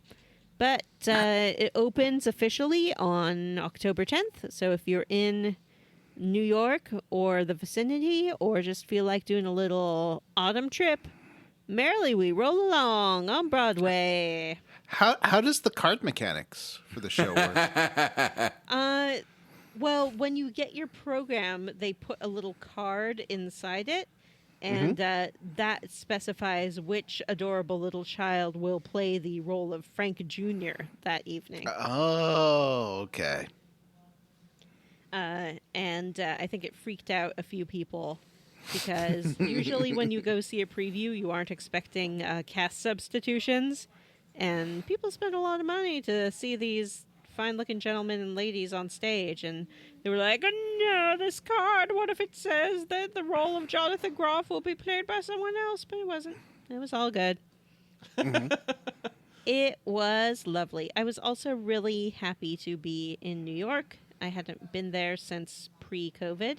But it opens officially on October 10th. So if you're in New York or the vicinity, or just feel like doing a little autumn trip, merrily we roll along on Broadway. How does the card mechanics for the show work? Well, when you get your program, they put a little card inside it, and that specifies which adorable little child will play the role of Frank Jr. that evening. Oh, okay. And I think it freaked out a few people because usually when you go see a preview, you aren't expecting cast substitutions, and people spend a lot of money to see these fine-looking gentlemen and ladies on stage, and they were like, oh, no, this card, what if it says that the role of Jonathan Groff will be played by someone else? But it wasn't. It was all good. It was lovely. I was also really happy to be in New York. I hadn't been there since pre-COVID,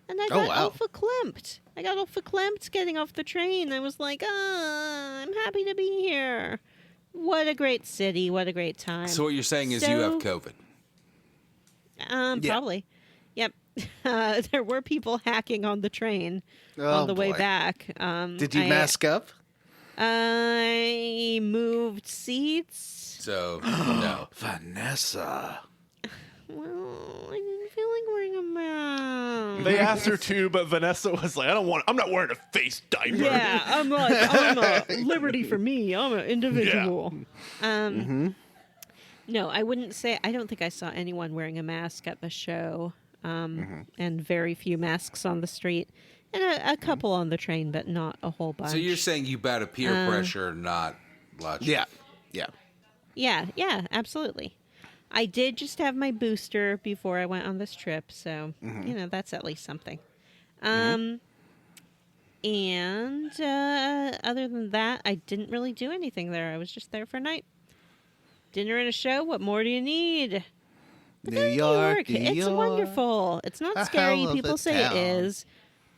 and I got all verklempt. I got all verklempt getting off the train. I was like, I'm happy to be here. What a great city. What a great time. So what you're saying is you have COVID. Probably. Yep. There were people hacking on the train on the way back. Did you mask up? I moved seats. So, no. Vanessa. Well, I didn't feel like wearing a mask. They asked her to, but Vanessa was like, I'm not wearing a face diaper. Yeah, I'm a liberty for me. I'm an individual. Yeah. No, I wouldn't say, I don't think I saw anyone wearing a mask at the show. And very few masks on the street. And a couple on the train, but not a whole bunch. So you're saying you battle peer pressure, not logic. Yeah, absolutely. I did just have my booster before I went on this trip, so, that's at least something. And other than that, I didn't really do anything there. I was just there for a night. Dinner and a show, what more do you need? New York. It's wonderful. It's not scary. hell of People a say town. it is.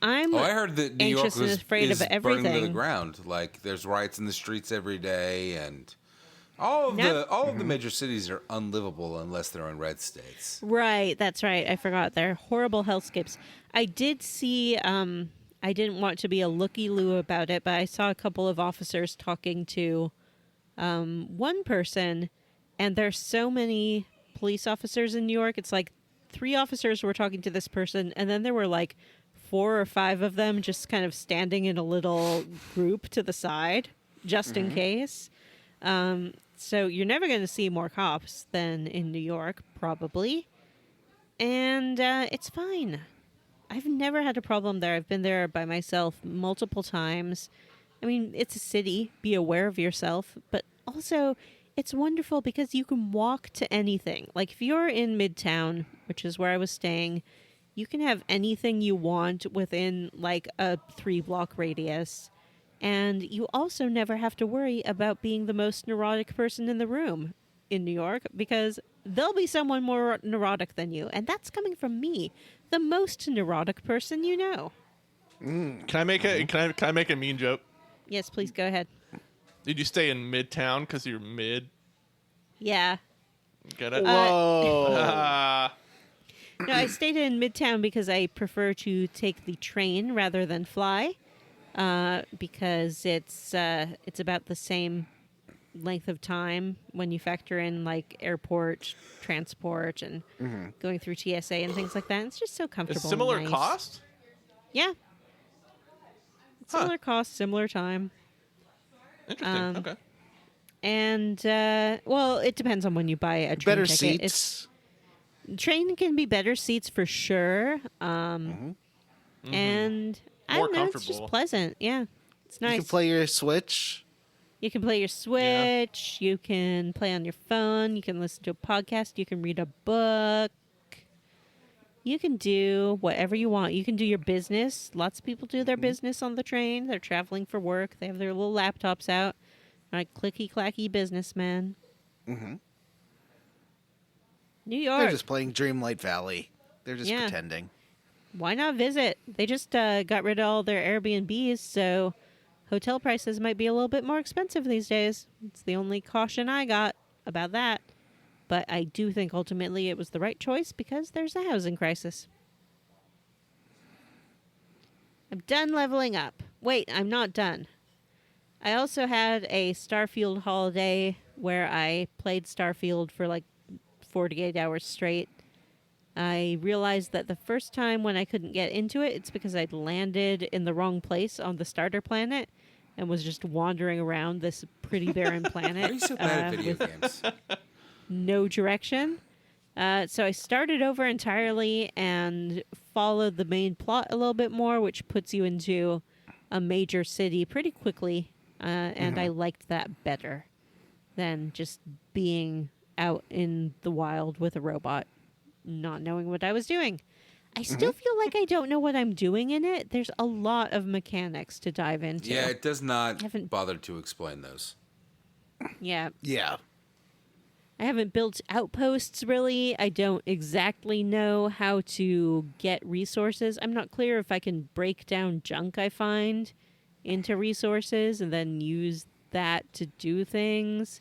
I'm I heard that New York anxious and afraid is of burning to the everything. ground. Like there's riots in the streets every day, and all of the major cities are unlivable unless they're in red states. Right, that's right. I forgot. They're horrible hellscapes. I did see, I didn't want to be a looky-loo about it, but I saw a couple of officers talking to one person, and there's so many police officers in New York. It's like 3 officers were talking to this person, and then there were like 4 or 5 of them just kind of standing in a little group to the side, just in case. So you're never going to see more cops than in New York, probably. And it's fine. I've never had a problem there. I've been there by myself multiple times. I mean, it's a city. Be aware of yourself. But also, it's wonderful because you can walk to anything. Like, if you're in Midtown, which is where I was staying, you can have anything you want within, like, a 3-block radius. And you also never have to worry about being the most neurotic person in the room in New York, because there'll be someone more neurotic than you. And that's coming from me, the most neurotic person you know. Can I make a mean joke? Yes, please go ahead. Did you stay in Midtown because you're mid? Yeah. Get it? Whoa. No, I stayed in Midtown because I prefer to take the train rather than fly, because it's about the same length of time when you factor in like airport transport and going through TSA and things like that. It's just so comfortable. It's similar and nice. cost? Yeah. Similar cost, similar time. Interesting. Okay. And, well, it depends on when you buy a train Better ticket. seats. Train can be better seats for sure. And I More don't know, it's just comfortable. pleasant. Yeah. It's nice. You can play your Switch. You can play your Switch. You can play on your phone. You can listen to a podcast. You can read a book. You can do whatever you want. You can do your business. Lots of people do their business on the train. They're traveling for work. They have their little laptops out. Like clicky-clacky businessmen. New York. They're just playing Dreamlight Valley. They're just Yeah. pretending. Why not visit? They just got rid of all their Airbnbs, so hotel prices might be a little bit more expensive these days. It's the only caution I got about that. But I do think ultimately it was the right choice because there's a housing crisis. I'm done leveling up. Wait, I'm not done. I also had a Starfield holiday where I played Starfield for like 48 hours straight. I realized that the first time when I couldn't get into it, it's because I'd landed in the wrong place on the starter planet and was just wandering around this pretty barren planet. Why are you so bad at video with games? no direction. So I started over entirely and followed the main plot a little bit more, which puts you into a major city pretty quickly. And I liked that better than just being out in the wild with a robot, not knowing what I was doing. I still feel like I don't know what I'm doing in it. There's a lot of mechanics to dive into. Yeah, it does not Haven't- bother to explain those. Yeah. Yeah. I haven't built outposts, really. I don't exactly know how to get resources. I'm not clear if I can break down junk I find into resources and then use that to do things.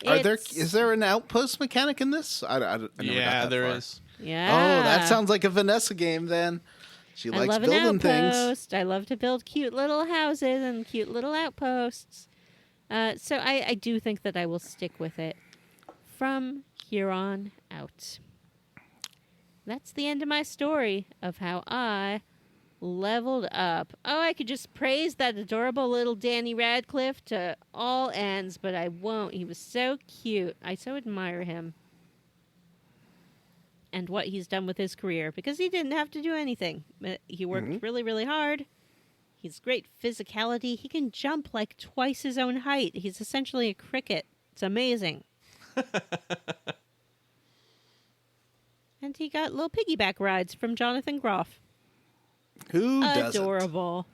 Is there an outpost mechanic in this? I never got Yeah, that there far. is. Yeah. Oh, that sounds like a Vanessa game then. She I likes love an building things. outpost. I love to build cute little houses and cute little outposts. So I do think that I will stick with it from here on out. That's the end of my story of how I leveled up. Oh, I could just praise that adorable little Danny Radcliffe to all ends, but I won't. He was so cute. I so admire him. And what he's done with his career, because he didn't have to do anything. He worked really, really hard. He's great physicality. He can jump like twice his own height. He's essentially a cricket. It's amazing. And he got little piggyback rides from Jonathan Groff. Who doesn't? Adorable.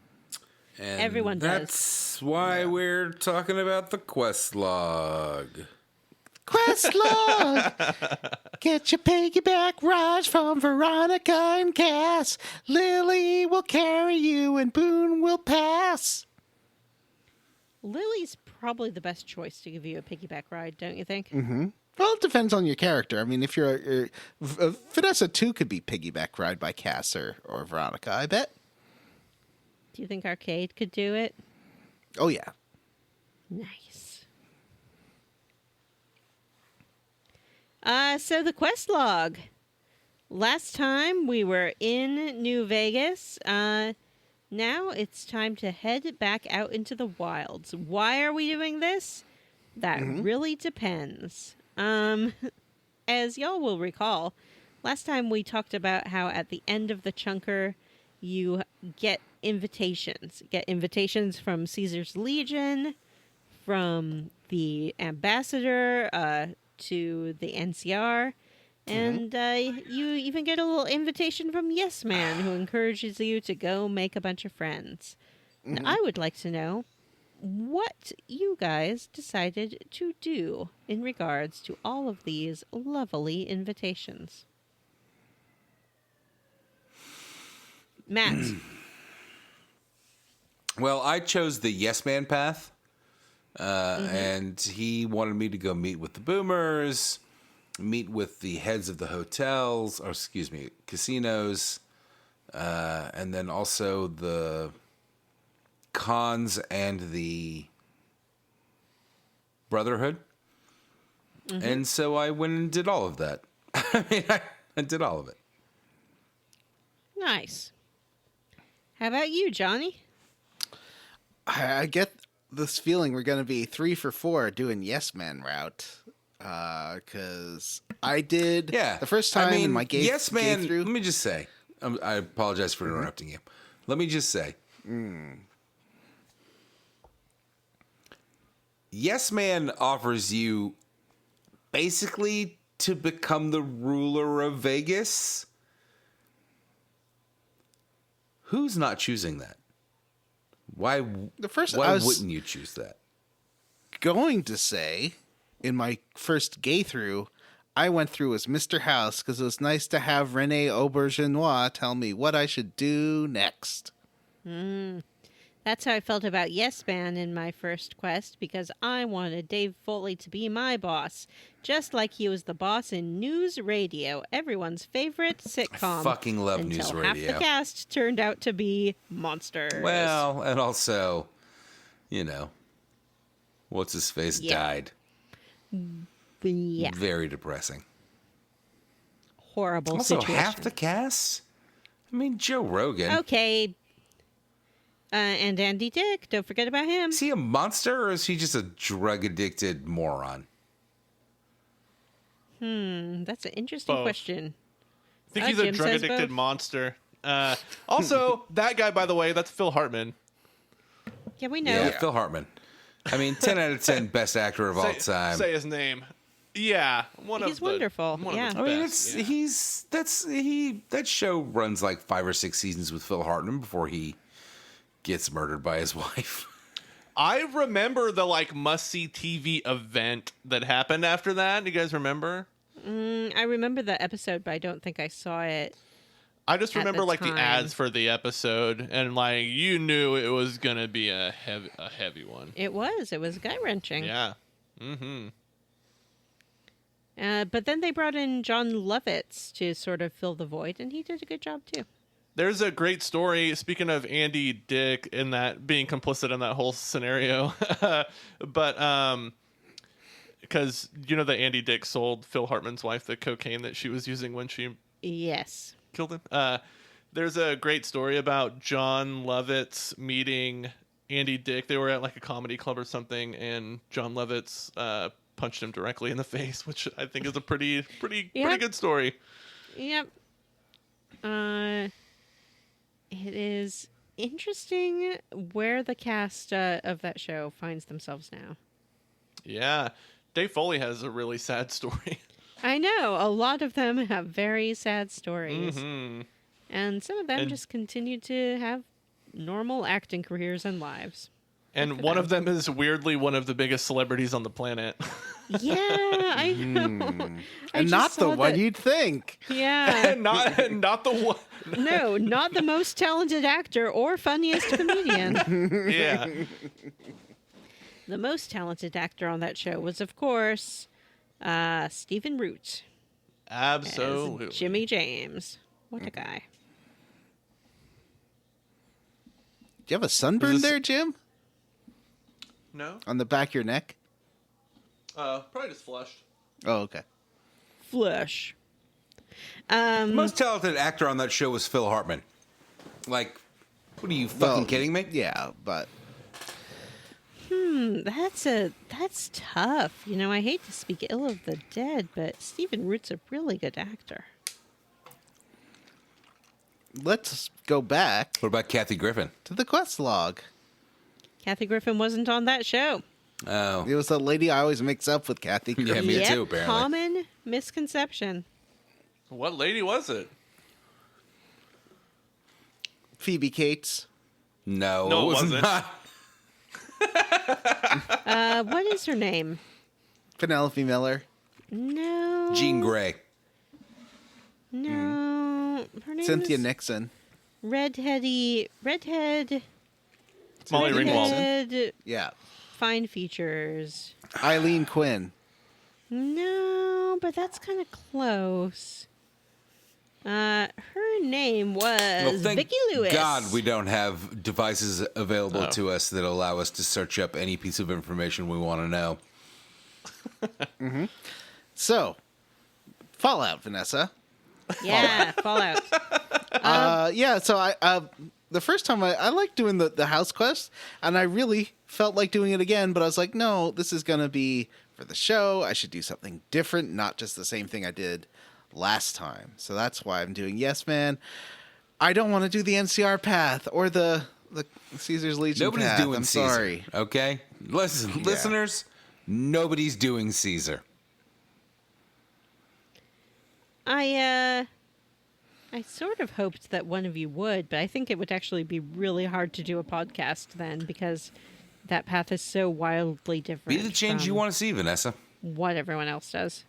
And Everyone does. that's why we're talking about the quest log. Quest log! Get your piggyback rides from Veronica and Cass. Lily will carry you and Boone will pass. Lily's probably the best choice to give you a piggyback ride, don't you think? Well, it depends on your character. I mean, if you're Vanessa too could be piggyback ride by Cass or Veronica, I bet. Do you think Arcade could do it? Oh yeah. Nice. So the quest log. Last time we were in New Vegas. Now it's time to head back out into the wilds. Why are we doing this? That really depends. As y'all will recall, last time we talked about how at the end of the chunker you get invitations. Get invitations from Caesar's Legion, from the ambassador, to the NCR, and you even get a little invitation from Yes Man, who encourages you to go make a bunch of friends. And I would like to know what you guys decided to do in regards to all of these lovely invitations. Matt. Well, I chose the yes man path. And he wanted me to go meet with the boomers, meet with the heads of the hotels, or excuse me, casinos, and then also the Kahns and the Brotherhood. And so I went and did all of that. I did all of it. Nice. How about you, Johnny? I get this feeling we're going to be 3 for 4 doing Yes Man route. Because I did the first time in my game. Yes Man, through. let me just say, I apologize for interrupting you. Let me just say, Yes Man offers you basically to become the ruler of Vegas. Who's not choosing that? Why wouldn't you choose that? Going to say, in my first gay through, I went through as Mr. House because it was nice to have Rene Aubergenois tell me what I should do next. That That's how I felt about Yes Man in my first quest, because I wanted Dave Foley to be my boss, just like he was the boss in News Radio, everyone's favorite sitcom. I fucking love until News half Radio. the cast turned out to be monsters. Well, and also, what's his face died. Yeah. Very depressing. Horrible Also, situation. half the cast? I mean, Joe Rogan. Okay. And Andy Dick, don't forget about him. Is he a monster or is he just a drug-addicted moron? That's an interesting Both. question. I think he's a Jim says drug-addicted both. monster. Also, that guy, by the way, that's Phil Hartman. Yeah, we know. Yeah, Phil Hartman. I mean, 10 out of 10 best actor of all time. Say his name. Yeah, He's wonderful. Yeah. I mean, that show runs like 5 or 6 seasons with Phil Hartman before he gets murdered by his wife. I remember the must-see TV event that happened after that. Do you guys remember? I remember the episode, but I don't think I saw it. I just At remember the the time. ads for the episode, and you knew it was gonna be a heavy one. It was gut-wrenching. Yeah. Mm-hmm. But then they brought in John Lovitz to sort of fill the void, and he did a good job too. There's a great story, speaking of Andy Dick, in that being complicit in that whole scenario. But because that Andy Dick sold Phil Hartman's wife the cocaine that she was using when she Yes. killed him. There's a great story about John Lovitz meeting Andy Dick. They were at a comedy club or something, and John Lovitz punched him directly in the face, which I think is a pretty good story. Yep. It is interesting where the cast of that show finds themselves now. Yeah. Dave Foley has a really sad story. I know. A lot of them have very sad stories. Mm-hmm. And some of them And- just continue to have normal acting careers and lives. And one of them is weirdly one of the biggest celebrities on the planet. Yeah, I know. I And just not the saw one that- you'd think. Yeah. not the one. No, not the most talented actor or funniest comedian. Yeah. The most talented actor on that show was, of course, Stephen Root Absolutely. as Jimmy James. What a guy. Do you have a sunburn Is this- there, Jim? No? On the back of your neck? Probably just flushed. Oh, okay. Flesh. The most talented actor on that show was Phil Hartman. What are you fucking kidding me? Yeah, but That's tough. I hate to speak ill of the dead, but Stephen Root's a really good actor. let's go back What about Kathy Griffin? to the quest log. Kathy Griffin wasn't on that show. Oh, It was a lady I always mix up with Kathy Yeah, Griffin. me Yep, too, apparently. common misconception. What lady was it? Phoebe Cates. no, No, it it was wasn't. not. What is her name? Penelope Miller. No. Jean Grey. No. Her name Cynthia is Nixon. Redhead. Molly Ringwald. Redhead, Yeah. fine features. Eileen Quinn. No, but that's kind of close. Her name Well, was thank Vicki Lewis. God we don't have devices available Oh. to us that allow us to search up any piece of information we want to know. So, Fallout, Vanessa. Yeah, Fallout. Yeah, so I the first time I liked doing the house quest, and I really felt like doing it again, but I was like, no, this is going to be for the show. I should do something different, not just the same thing I did last time. So that's why I'm doing Yes Man. I don't want to do the NCR path or the Caesar's Legion Nobody's path. doing I'm Caesar. sorry. Okay? Listen, listeners, nobody's doing Caesar. I sort of hoped that one of you would, but I think it would actually be really hard to do a podcast then because that path is so wildly different. Be the change you from want to see, Vanessa. what everyone else does.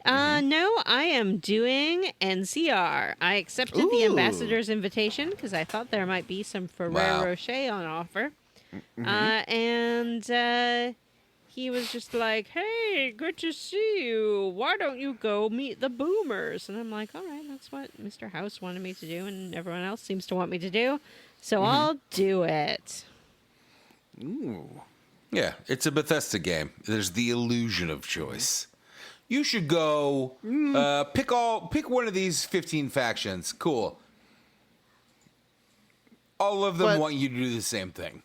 No, I am doing NCR. I accepted the Ooh. ambassador's invitation because I thought there might be some Ferrero Wow. Rocher on offer. And he was just like, "Hey, good to see you. Why don't you go meet the boomers?" And I'm like, "All right, that's what Mr. House wanted me to do, and everyone else seems to want me to do, so I'll do it." Ooh. Yeah, it's a Bethesda game. There's the illusion of choice. You should go pick one of these 15 factions. Cool. All of them But- want you to do the same thing.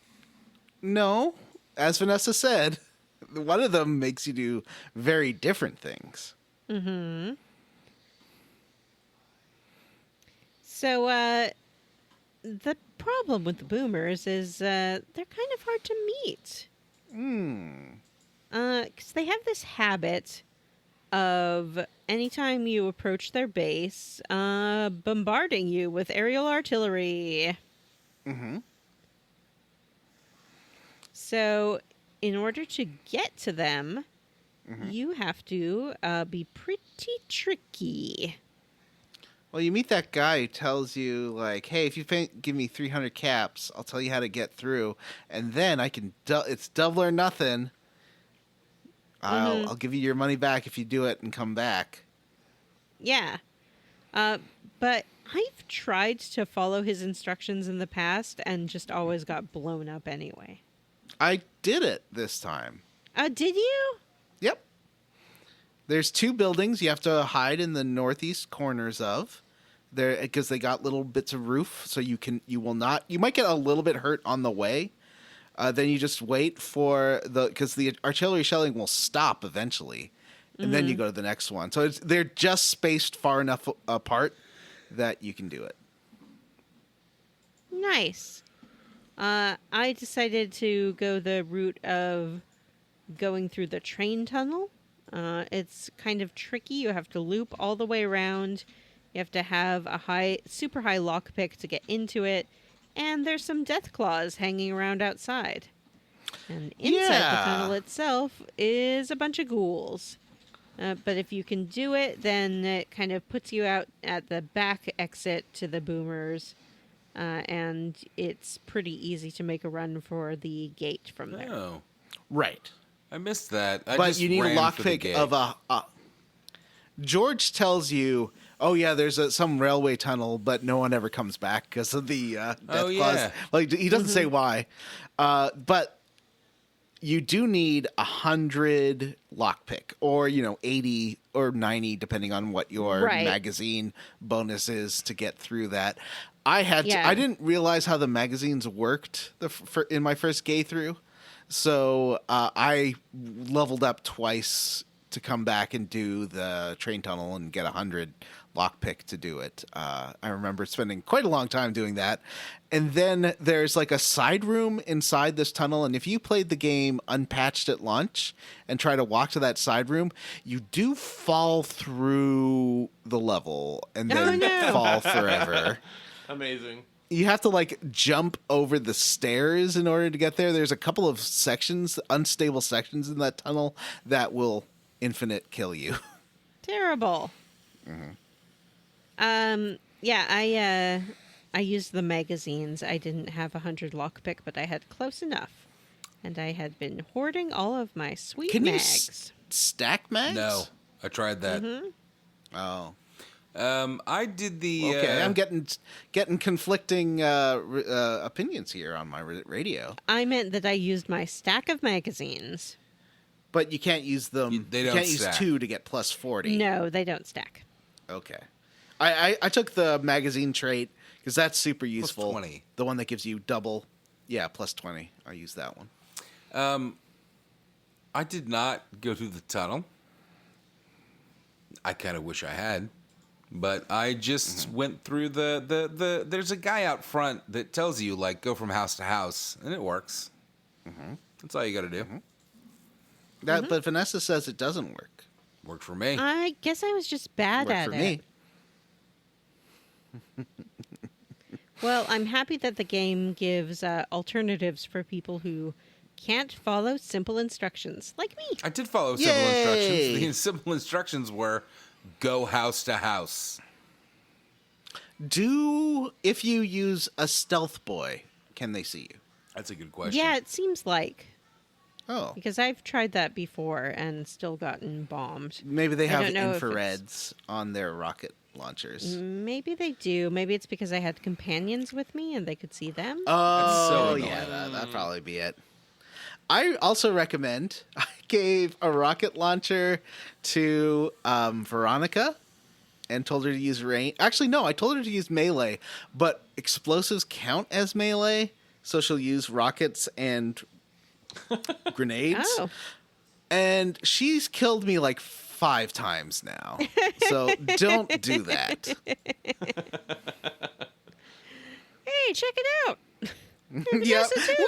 No, as Vanessa said, one of them makes you do very different things. So, the problem with the boomers is they're kind of hard to meet. Because they have this habit of anytime you approach their base, bombarding you with aerial artillery. So, in order to get to them, you have to be pretty tricky. Well, you meet that guy who tells you, like, hey, if you give me 300 caps, I'll tell you how to get through. And then I can, it's double or nothing. I'll give you your money back if you do it and come back. Yeah. But I've tried to follow his instructions in the past and just always got blown up anyway. I did it this time. Did you? Yep. There's 2 buildings you have to hide in the northeast corners of. There, because they got little bits of roof, so you might get a little bit hurt on the way. Then you just wait for because the artillery shelling will stop eventually, and then you go to the next one. So they're just spaced far enough apart that you can do it. Nice. I decided to go the route of going through the train tunnel. It's kind of tricky. You have to loop all the way around. You have to have a super high lockpick to get into it. And there's some death claws hanging around outside. And inside the tunnel itself is a bunch of ghouls. But if you can do it, then it kind of puts you out at the back exit to the boomers. And it's pretty easy to make a run for the gate from there. Oh, Right. I missed that. But you need a lockpick of a. George tells you, "Oh yeah, there's some railway tunnel, but no one ever comes back because of the death clause." Yeah. Like he doesn't say why, but you do need 100 lockpick, or 80 or 90, depending on what your magazine bonus is to get through that. I didn't realize how the magazines worked in my first gay through. So I leveled up twice to come back and do the train tunnel and get 100 lockpick to do it. I remember spending quite a long time doing that. And then there's like a side room inside this tunnel. And if you played the game unpatched at launch and try to walk to that side room, you do fall through the level and then fall forever. Amazing. You have to like jump over the stairs in order to get there. There's a couple of sections, unstable sections in that tunnel that will infinite kill you. Terrible. Yeah, I used the magazines. I didn't have 100 lockpick, but I had close enough. And I had been hoarding all of my sweet Can mags. you stack mags? No, I tried that. Oh. I did the. Okay, I'm getting conflicting opinions here on my radio. I meant that I used my stack of magazines. But you can't use them. They you don't can't stack. use 2 to get plus 40. No, they don't stack. Okay. I took the magazine trait because that's super useful. 20. The one that gives you double. Yeah, plus 20. I used that one. I did not go through the tunnel. I kind of wish I had. But I just went through the there's a guy out front that tells you, like, go from house to house, and it works. That's all you got to do. But Vanessa says it doesn't work. Worked for me. I guess I was just bad Worked at for it. me. Well, I'm happy that the game gives alternatives for people who can't follow simple instructions, like me. I did follow simple Yay! instructions. The simple instructions were go house to house. If you use a stealth boy, can they see you? That's a good question. Yeah, it seems like. Oh, Because I've tried that before and still gotten bombed. maybe they I have don't know if infrareds on their rocket launchers. Maybe they do. Maybe it's because I had companions with me and they could see them. Oh, so yeah, annoying. that'd probably be it. I also recommend, I gave a rocket launcher to Veronica and told her to use range. Actually, no, I told her to use melee, but explosives count as melee, so she'll use rockets and grenades. Oh. And she's killed me like 5 times now. So don't do that. Hey, check it out. Yep. Vanessa too,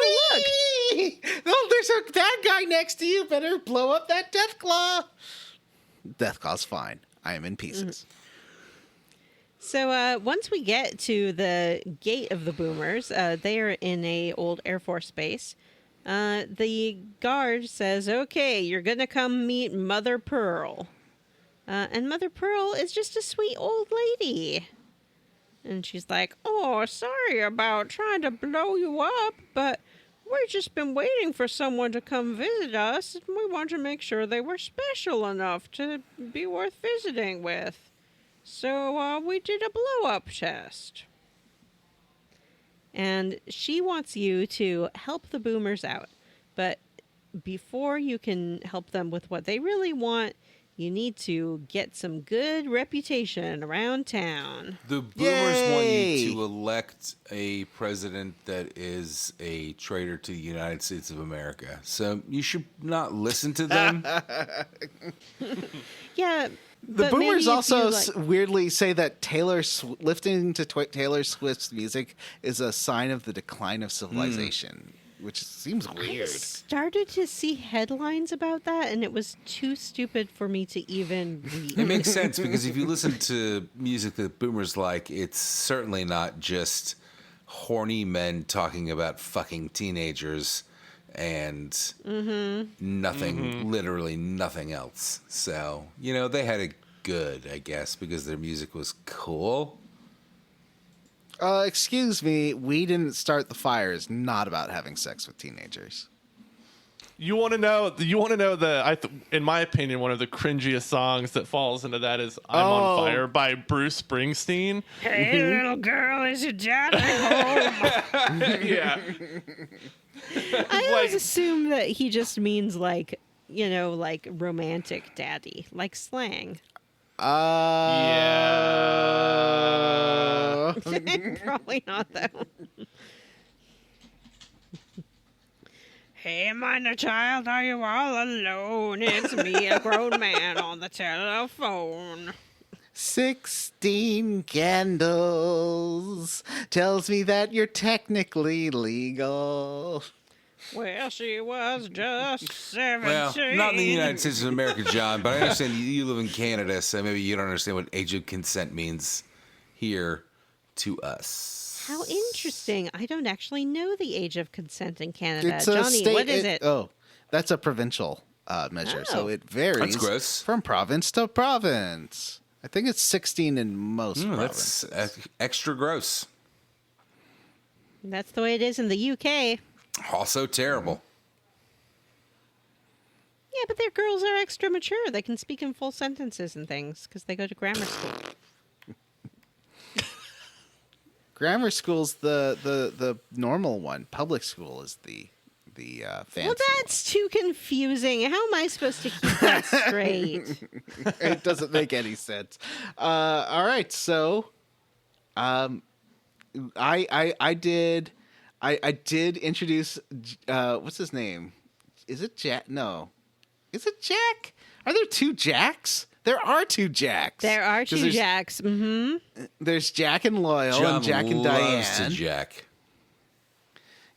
Whee! No, there's a bad guy next to you. Better blow up that Deathclaw. Deathclaw's fine. I am in pieces. So once we get to the gate of the boomers, they are in a old Air Force base. The guard says, okay, you're going to come meet Mother Pearl. And Mother Pearl is just a sweet old lady. And she's like, oh, sorry about trying to blow you up, but we've just been waiting for someone to come visit us, and we want to make sure they were special enough to be worth visiting with. So we did a blow-up test. And she wants you to help the boomers out. But before you can help them with what they really want, you need to get some good reputation around town. The boomers want Yay! you to elect a president that is a traitor to the United States of America. So you should not listen to them. Yeah. The but maybe boomers if also you, like, weirdly say that listening to Taylor Swift's music is a sign of the decline of civilization, which seems I weird. started to see headlines about that, and it was too stupid for me to even read. It makes sense because if you listen to music that boomers like, it's certainly not just horny men talking about fucking teenagers and nothing, literally nothing else. So, they had it good, I guess, because their music was cool. Excuse me, We Didn't Start the Fire is not about having sex with teenagers. You want to know in my opinion, one of the cringiest songs that falls into that is I'm on Fire by Bruce Springsteen. Hey, little girl, is your dad at home? Yeah. I always assume that he just means like romantic daddy, like slang. Yeah. Probably not, though. Hey, minor child, are you all alone? It's me, a grown man, on the telephone. 16 candles tells me that you're technically legal. Well, she was just 17. Well, not in the United States of America, John, but I understand you live in Canada, so maybe you don't understand what age of consent means here to us. How interesting. I don't actually know the age of consent in Canada. It's a Johnny, state, what is it? Oh, that's a provincial measure, so Oh. it varies That's gross. from province to province. I think it's 16 in most That's provinces. extra gross. That's the way it is in the UK. Also terrible. Yeah, but their girls are extra mature. They can speak in full sentences and things because they go to grammar school. Grammar school's the normal one. Public school is the fancy Well, that's too confusing. How am I supposed to keep that straight? one. It doesn't make any sense. All right, so I did introduce what's his name? Is it Jack? No. Is it Jack? Are there 2 Jacks? There are 2 Jacks. There are 'Cause 2 Jacks. Mm-hmm. There's Jack and Loyal John and Jack and loves Diane. to jack.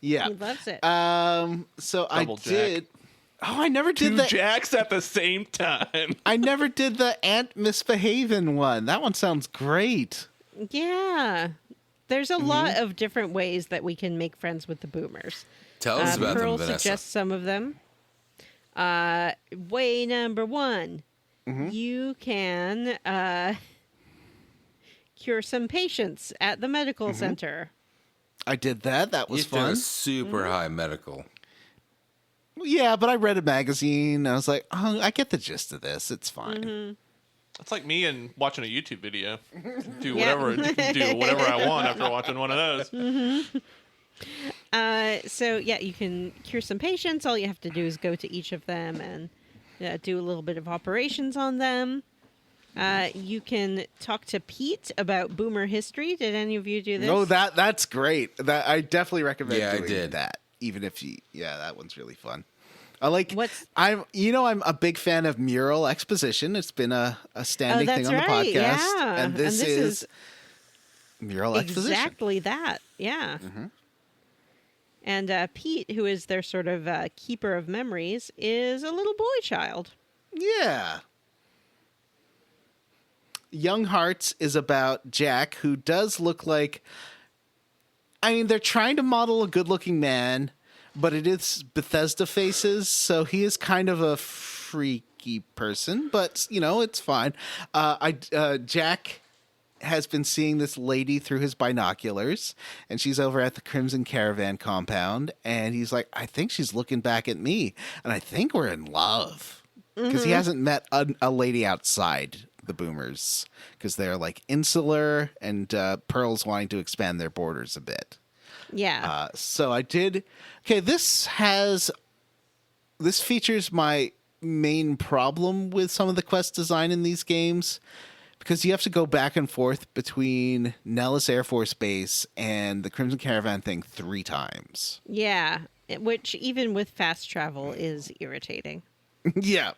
Yeah. He loves it. So Double I did. Jack. Oh, I never did 2 the. jacks at the same time. I never did the Aunt Misbehavin' one. That one sounds great. Yeah. There's a lot of different ways that we can make friends with the boomers. Tell us about Pearl them, Vanessa. suggests some of them. Way number one, you can cure some patients at the medical center. I did that. That was You have to have fun. a super high medical. Yeah, but I read a magazine. And I was like, oh, I get the gist of this. It's fine. It's like me and watching a YouTube video. Do Yeah. whatever I want after watching one of those. So yeah, you can cure some patients. All you have to do is go to each of them and do a little bit of operations on them. You can talk to Pete about boomer history. Did any of you do this? Oh, that's great. That I definitely recommend Yeah, I doing did. that. Even if that one's really fun. I like. What's- I'm a big fan of mural exposition. It's been a standing thing that's on the right, podcast, yeah. and this is mural exposition. exactly that. Yeah. And Pete, who is their sort of keeper of memories, is a little boy child. Yeah. Young Hearts is about Jack, who does look like. I mean, they're trying to model a good-looking man, but it is Bethesda faces, so he is kind of a freaky person. But it's fine. Jack has been seeing this lady through his binoculars, and she's over at the Crimson Caravan compound, and he's like, I think she's looking back at me, and I think we're in love. Because he hasn't met a lady outside the boomers, because they're like insular, and Pearl's wanting to expand their borders a bit. Yeah. So I did. Okay, this features my main problem with some of the quest design in these games, because you have to go back and forth between Nellis Air Force Base and the Crimson Caravan thing 3 times. Yeah. Which, even with fast travel, is irritating. Yeah.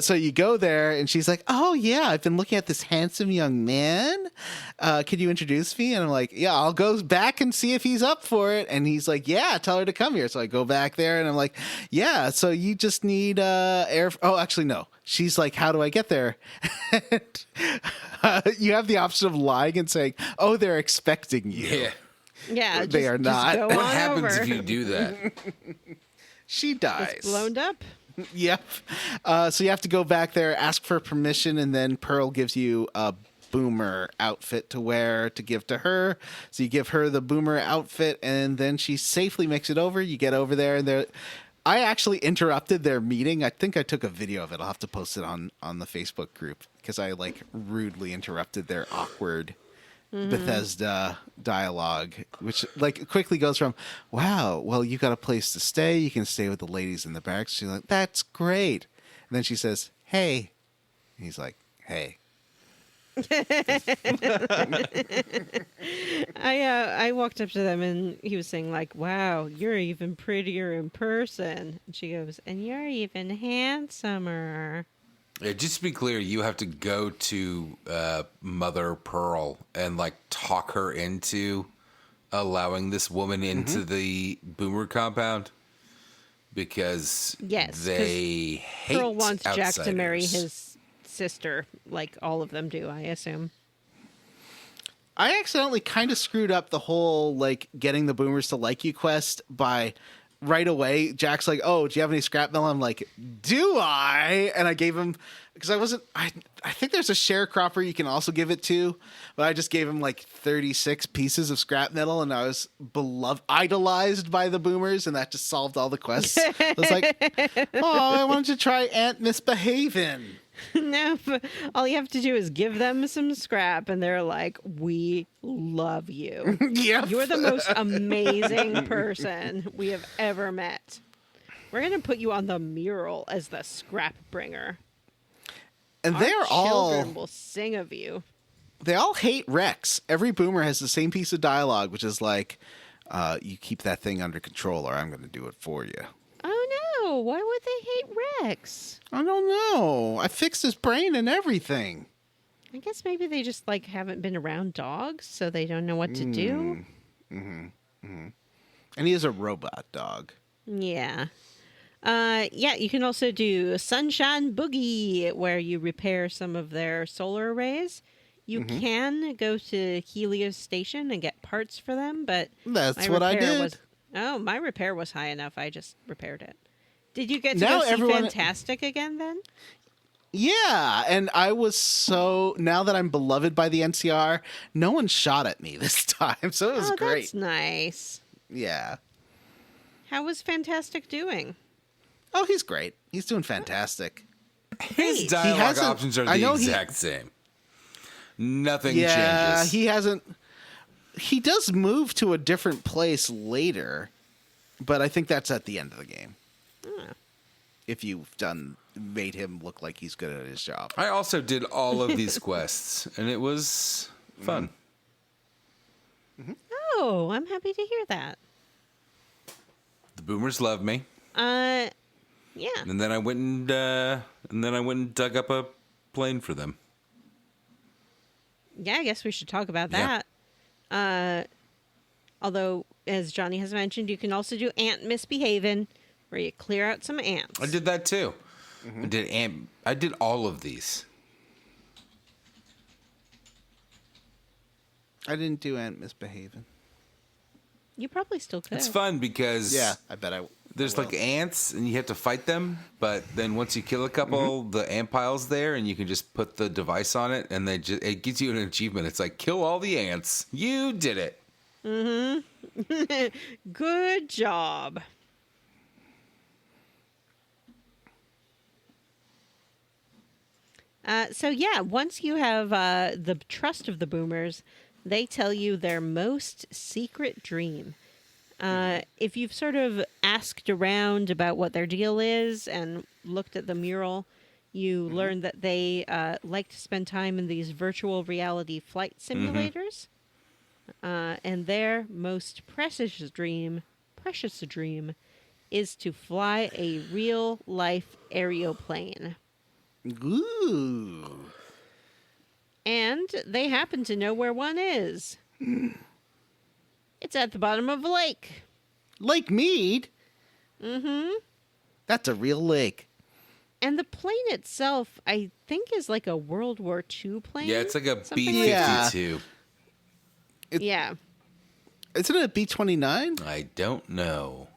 So you go there, and she's like, oh, yeah, I've been looking at this handsome young man. Could you introduce me? And I'm like, yeah, I'll go back and see if he's up for it. And he's like, yeah, tell her to come here. So I go back there, and I'm like, yeah, so you just need air. Oh, actually, no. She's like, how do I get there? You have the option of lying and saying, oh, they're expecting you. Yeah. Yeah. They are not. Go What on happens over. if you do that? She dies. It's blown up. Yep. So you have to go back there, ask for permission, and then Pearl gives you a boomer outfit to wear to give to her. So you give her the boomer outfit, and then she safely makes it over. You get over there, and I actually interrupted their meeting. I think I took a video of it. I'll have to post it on the Facebook group, because I rudely interrupted their awkward Bethesda dialogue, which quickly goes from, wow, well, you got a place to stay, you can stay with the ladies in the barracks. She's like, that's great. And then she says, hey. And he's like, hey. I walked up to them, and he was saying like, wow, you're even prettier in person. And she goes, and you're even handsomer. Yeah, just to be clear, you have to go to Mother Pearl and talk her into allowing this woman into the boomer compound, because Yes, they hate Pearl wants Jack to marry outsiders. his sister, like all of them do, I assume. I accidentally kind of screwed up the whole getting the boomers to like you quest by right away. Jack's like, oh, do you have any scrap metal? I'm like, do I? And I gave him, because I think there's a sharecropper you can also give it to, but I just gave him 36 pieces of scrap metal, and I was idolized by the boomers, and that just solved all the quests. I was like, oh, I wanted to try Aunt Misbehavin'. No, but all you have to do is give them some scrap, and they're like, we love you. Yep. You're the most amazing person we have ever met. We're going to put you on the mural as the scrap bringer. And Our they're children will sing of you. they all hate Rex. Every boomer has the same piece of dialogue, which is you keep that thing under control, or I'm going to do it for you. Oh no, why would they hate Rex? I don't know. I fixed his brain and everything. I guess maybe they just haven't been around dogs, so they don't know what to do. And he is a robot dog. Yeah. Yeah, you can also do Sunshine Boogie, where you repair some of their solar arrays. You can go to Helios Station and get parts for them, but That's my what I repair did. my repair was high enough. I just repaired it. Did you get to Now go see everyone- Fantastic again then? Yeah, and I was so now that I'm beloved by the NCR, no one shot at me this time, so it was great. That's nice. Yeah. How was Fantastic doing? Oh, he's great. He's doing fantastic. His Great. dialogue hasn't- options are I the know he- exact same. Nothing Yeah, changes. he hasn't. He does move to a different place later, but I think that's at the end of the game. If you've made him look like he's good at his job. I also did all of these quests, and it was fun. Oh, I'm happy to hear that. The boomers love me, Yeah. and then I went and dug up a plane for them. Yeah, I guess we should talk about Yeah. that. Although, as Johnny has mentioned, you can also do ant misbehaving, where you clear out some ants. I did that too. I did all of these. I didn't do Ant misbehaving. You probably still could. It's fun because Yeah, I bet I. there's will. like ants and you have to fight them, but then once you kill a couple, the ant pile's there and you can just put the device on it and it gives you an achievement. It's like kill all the ants. You did it. Good job. So yeah, once you have the trust of the boomers, they tell you their most secret dream. If you've sort of asked around about what their deal is and looked at the mural, you learn that they like to spend time in these virtual reality flight simulators. And their most precious dream is to fly a real life aeroplane. Ooh. And they happen to know where one is. It's at the bottom of a lake. Lake Mead? Mm-hmm. That's a real lake. And the plane itself, I think, is like a World War II plane. Yeah, it's like a Something B-52. Yeah. Isn't it a B-29? I don't know.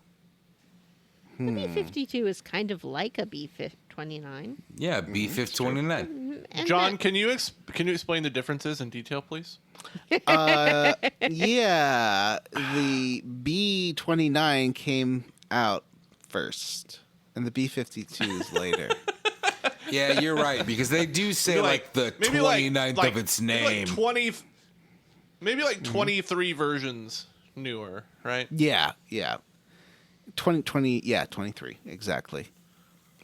The B-52 is kind of like a B-29. Yeah, B-29. And John, that- can you explain the differences in detail, please? Yeah, the B-29 came out first, and the B-52 is later. Yeah, you're right, because they do say Maybe like the maybe 29th of its name. Maybe like 23 versions newer, right? Yeah. 23, exactly.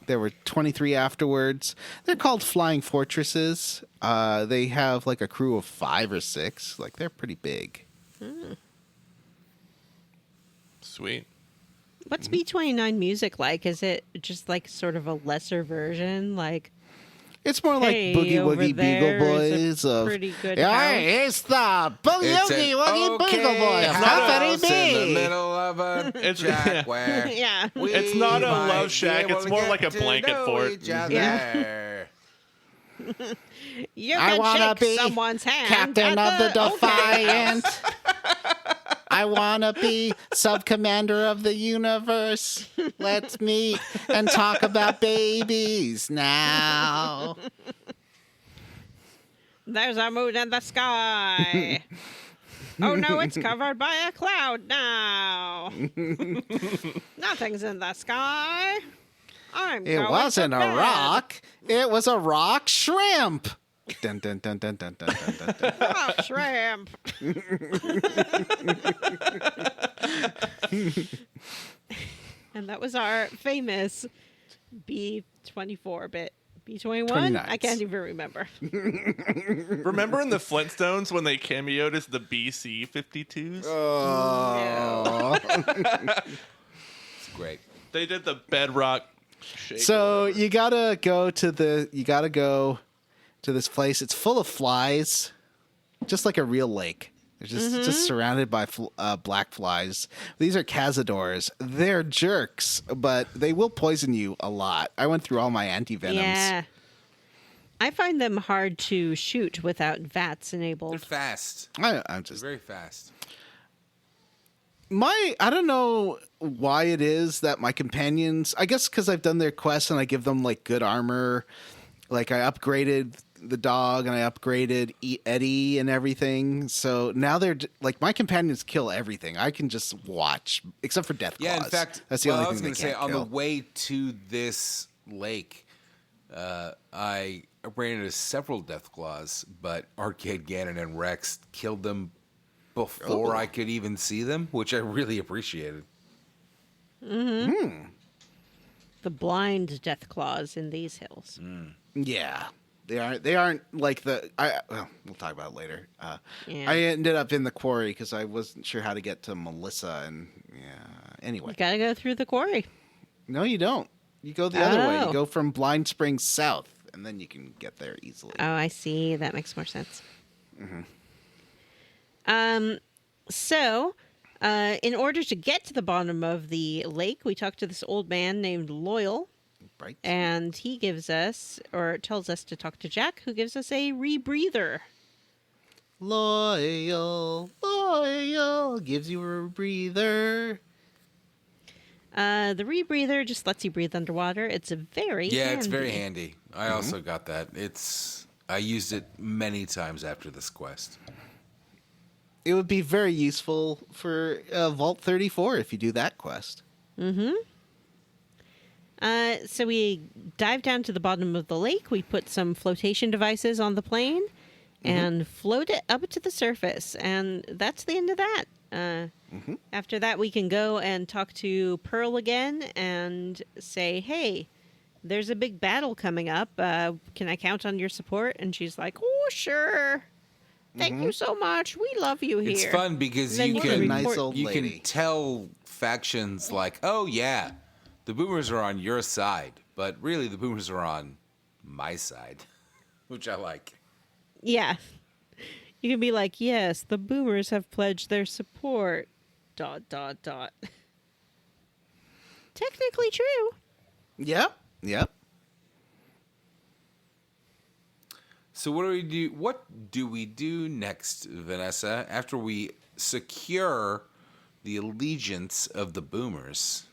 There were 23 afterwards. They're called Flying Fortresses. They have like a crew of 5 or 6. Like, they're pretty big. Sweet. What's B-29 music like? Is it just like sort of a lesser version? Like, It's more like Hey, Boogie over Woogie there Beagle is Boys a of. pretty good Hey, house. it's the Boogie It's Woogie an Woogie okay Beagle Boys. house Company in the B. middle of a It's- track where yeah. we It's not a might love be shack, able it's to more get like a to blanket know fort. each other. You I can wanna shake be someone's hand. Captain at of the OK Defiant. House. I want to be sub-commander of the universe. Let's meet and talk about babies now. There's a moon in the sky. Oh no, it's covered by a cloud now. Nothing's in the sky. I'm It going wasn't to a bed. rock. It was a rock shrimp. Dun, dun, dun, dun, dun, dun, dun, dun, dun. Rock shrimp. And that was our famous B-24 bit. B-21? I 29s. can't even remember. Remember in the Flintstones when they cameoed as the BC-52s? Oh. It's great. They did the bedrock shake. So you gotta go to this place. It's full of flies, just like a real lake. They're just surrounded by black flies. These are cazadors. They're jerks, but they will poison you a lot. I went through all my antivenoms. Yeah. I find them hard to shoot without VATS They're enabled. fast. I'm They're just very fast. I don't know why it is that my companions, I guess because I've done their quests and I give them like good armor. Like I upgraded the dog and I upgraded Eddie and everything. So now they're like my companions kill everything. I can just watch, except for Death Claws. Yeah, in fact, that's the only I was thing going they to say, can't on kill. the way to this lake, I ran into several Death Claws, but Arcade Ganon and Rex killed them before I could even see them, which I really appreciated. The blind Death Claws in these hills. Yeah, they aren't like the we'll talk about it later. Yeah. I ended up in the quarry because I wasn't sure how to get to Melissa, and anyway. You gotta go through the quarry. No, you don't. You go the other way. Oh. You go from Blind Springs south, and then you can get there easily. Oh, I see. That makes more sense. So, in order to get to the bottom of the lake, we talked to this old man named Loyal, Right? and he gives us, or tells us to talk to Jack, who gives us a rebreather. Loyal gives you a breather. The rebreather just lets you breathe underwater. It's a very It's very handy. handy. I also got that. I used it many times after this quest. It would be very useful for Vault 34 if you do that quest. So we dive down to the bottom of the lake. We put some flotation devices on the plane and float it up to the surface. And that's the end of that. After that, we can go and talk to Pearl again and say, hey, there's a big battle coming up. Can I count on your support? And she's like, oh, sure. Thank you so much. We love you here. It's fun because Then you you can can nice old you lady. can tell factions like, oh yeah, the boomers are on your side, but really the boomers are on my side, which I like. Yeah. You can be like, yes, the boomers have pledged their support. ... Technically true. Yep. So what do we do next, Vanessa, after we secure the allegiance of the boomers?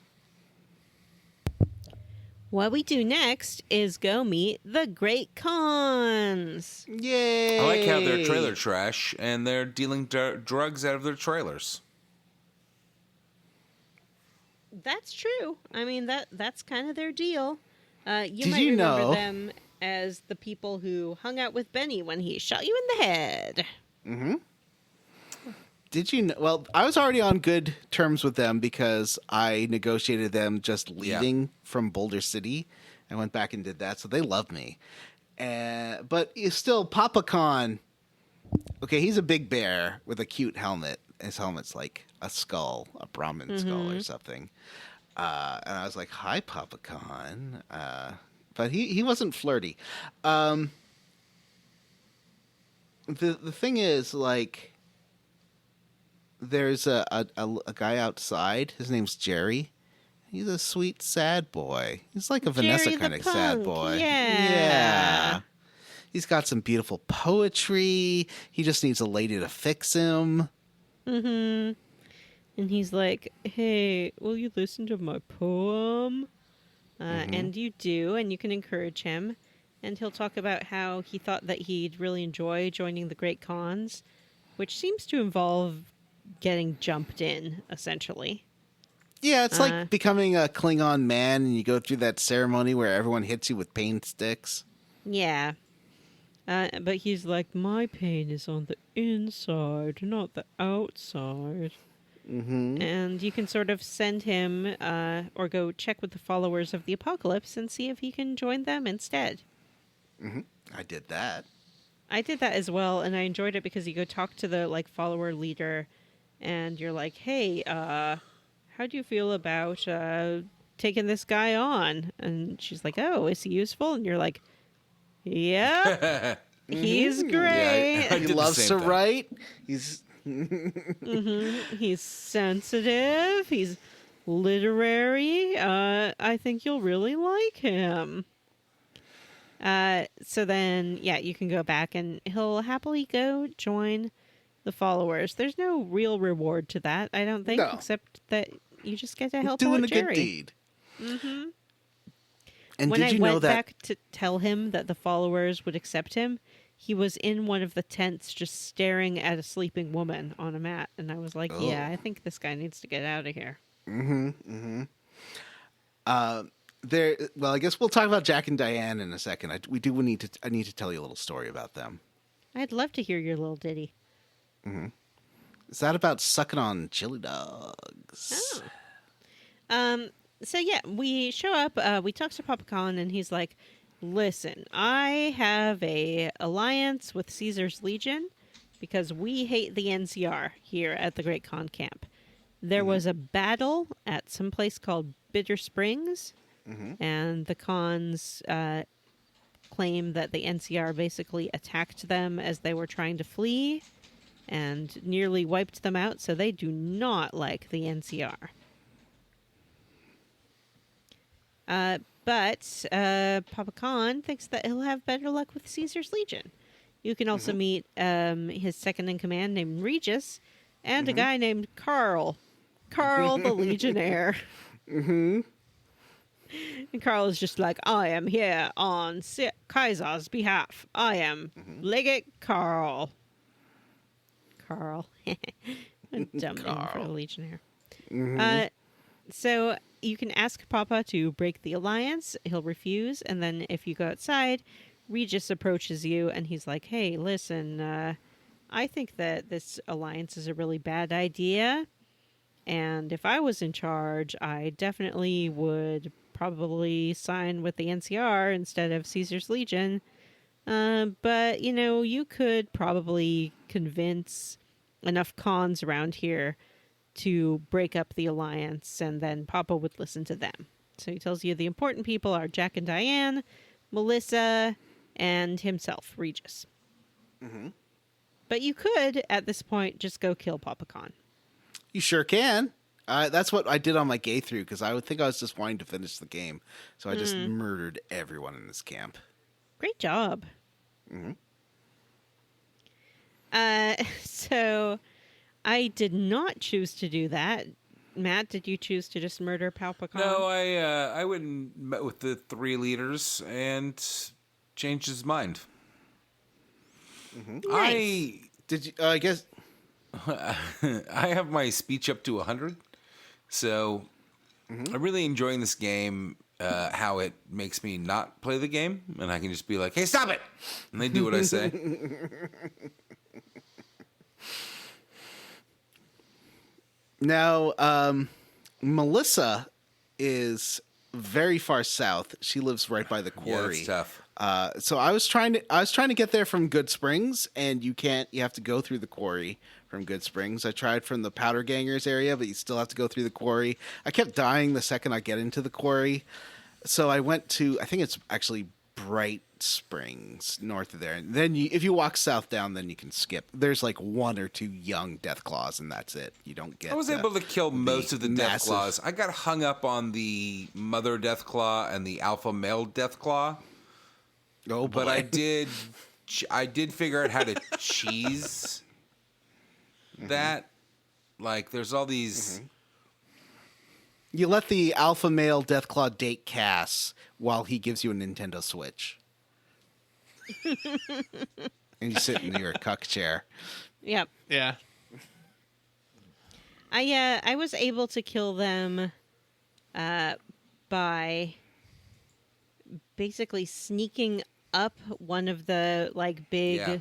What we do next is go meet the Great Kahns. Yay! I like how they're trailer trash and they're dealing drugs out of their trailers. That's true. I mean, that's kind of their deal. You Did might you remember know- them as the people who hung out with Benny when he shot you in the head. Did you know? Well, I was already on good terms with them because I negotiated them just leaving from Boulder City. I went back and did that, so they love me. But it's still Papa Kahn. Okay, he's a big bear with a cute helmet. His helmet's like a skull, a Brahmin skull or something. And I was like, "Hi, Papa Kahn." But he wasn't flirty. The thing is, like, there's a guy outside. His name's Jerry. He's a sweet, sad boy. He's like a Vanessa Jerry the kind of sad punk, boy. yeah. He's got some beautiful poetry. He just needs a lady to fix him. And he's like, hey, will you listen to my poem? And you do, and you can encourage him. And he'll talk about how he thought that he'd really enjoy joining the Great Kahns, which seems to involve getting jumped in, essentially. Yeah, it's like becoming a Klingon man, and you go through that ceremony where everyone hits you with pain sticks. Yeah. But he's like, my pain is on the inside, not the outside. And you can sort of send him or go check with the followers of the apocalypse and see if he can join them instead. I did that. I did that as well, and I enjoyed it because you go talk to the follower leader, and you're like, "Hey, how do you feel about taking this guy on?" And she's like, "Oh, is he useful?" And you're like, "Yeah, he's great. I He did the loves same to thing. write. He's He's sensitive. He's literary. I think you'll really like him." So then, yeah, you can go back and he'll happily go join the followers. There's no real reward to that, I don't think, No. except that you just get to help Doing out a Jerry. good deed. Mm-hmm. And When did I you know went that? back to tell him that the followers would accept him, he was in one of the tents just staring at a sleeping woman on a mat. And I was like, yeah, I think this guy needs to get out of here. Well, I guess we'll talk about Jack and Diane in a second. I need to tell you a little story about them. I'd love to hear your little ditty. Is that about sucking on chili dogs? Oh. So yeah, we show up, we talk to Papa Kahn, and he's like, listen, I have a alliance with Caesar's Legion because we hate the NCR here at the Great Khan Camp. There was a battle at some place called Bitter Springs, and the Khans claim that the NCR basically attacked them as they were trying to flee and nearly wiped them out, so they do not like the NCR. But Papa Kahn thinks that he'll have better luck with Caesar's Legion. You can also meet his second in command named Regis and a guy named Carl. Carl the Legionnaire. And Carl is just like, I am here on Kaiser's behalf. I am Legate Carl. Carl. A dumb name for a Legionnaire. So you can ask Papa to break the alliance. He'll refuse. And then if you go outside, Regis approaches you and he's like, hey, listen, I think that this alliance is a really bad idea. And if I was in charge, I definitely would probably sign with the NCR instead of Caesar's Legion. But, you know, you could probably convince enough Khans around here to break up the alliance, and then Papa would listen to them. So he tells you the important people are Jack and Diane, Melissa, and himself, Regis. But you could, at this point, just go kill Papa Kahn. You sure can. That's what I did on my gay through because I would think I was just wanting to finish the game. So I just murdered everyone in this camp. Great job. So I did not choose to do that. Matt, did you choose to just murder Papa Kahn? No, I went and met with the 3 leaders and changed his mind. Nice. Did you? I guess. I have my speech up to 100, so I'm really enjoying this game. How it makes me not play the game, and I can just be like, "Hey, stop it!" and they do what I say. Now, Melissa is very far south. She lives right by the quarry. Yeah, that's tough. So I was trying to get there from Good Springs, and you can't. You have to go through the quarry from Good Springs. I tried from the Powder Gangers area, but you still have to go through the quarry. I kept dying the second I get into the quarry, so I went to. I think it's actually Bright Springs north of there. And then if you walk south down, then you can skip. There's like 1 or 2 young Deathclaws, and that's it. You don't get. I was able to kill most of the massive- Deathclaws. I got hung up on the mother Deathclaw and the alpha male Deathclaw. Oh boy. But I did figure out how to cheese that. Like, there's all these. You let the alpha male Deathclaw date Cass while he gives you a Nintendo Switch. And you sit in your cuck chair. Yep. Yeah. I was able to kill them by basically sneaking up one of the like big Yeah.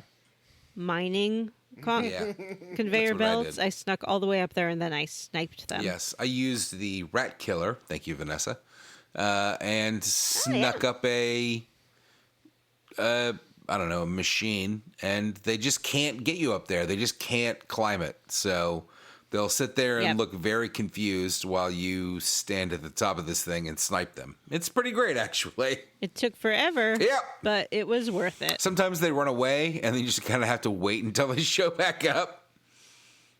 mining Yeah. conveyor That's what I belts. did. I snuck all the way up there and then I sniped them. Yes, I used the rat killer. Thank you, Vanessa. And snuck up a machine, and they just can't get you up there. They just can't climb it. So they'll sit there and Yep. look very confused while you stand at the top of this thing and snipe them. It's pretty great, actually. It took forever, Yep. but it was worth it. Sometimes they run away, and then you just kind of have to wait until they show back up.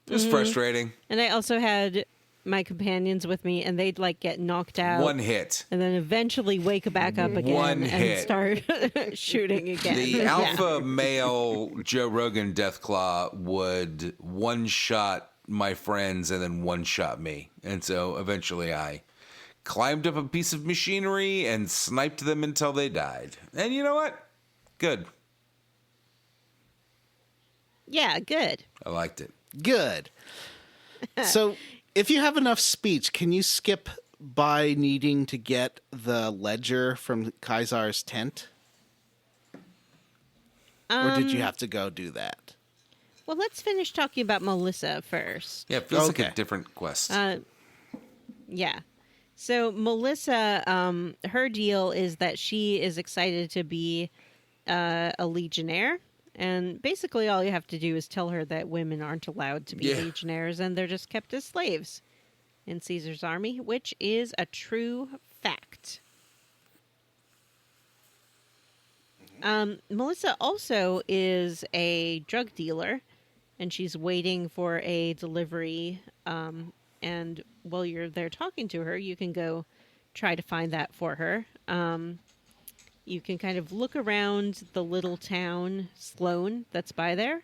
It was frustrating. And I also had my companions with me, and they'd like get knocked out. One hit. And then eventually wake back up again One and hit. start shooting again. The Yeah. alpha male Joe Rogan Deathclaw would one-shot my friends and then one-shot me. And so eventually I climbed up a piece of machinery and sniped them until they died. And you know what? Good. Yeah, good. I liked it. Good. So, if you have enough speech, can you skip by needing to get the ledger from Kaisar's tent? Or did you have to go do that? Well, let's finish talking about Melissa first. Yeah, it feels like Okay. a different quest. Yeah. So Melissa, her deal is that she is excited to be a legionnaire. And basically all you have to do is tell her that women aren't allowed to be Yeah. legionnaires and they're just kept as slaves in Caesar's army, which is a true fact. Melissa also is a drug dealer, and she's waiting for a delivery. And while you're there talking to her, you can go try to find that for her. You can kind of look around the little town, Sloan, that's by there.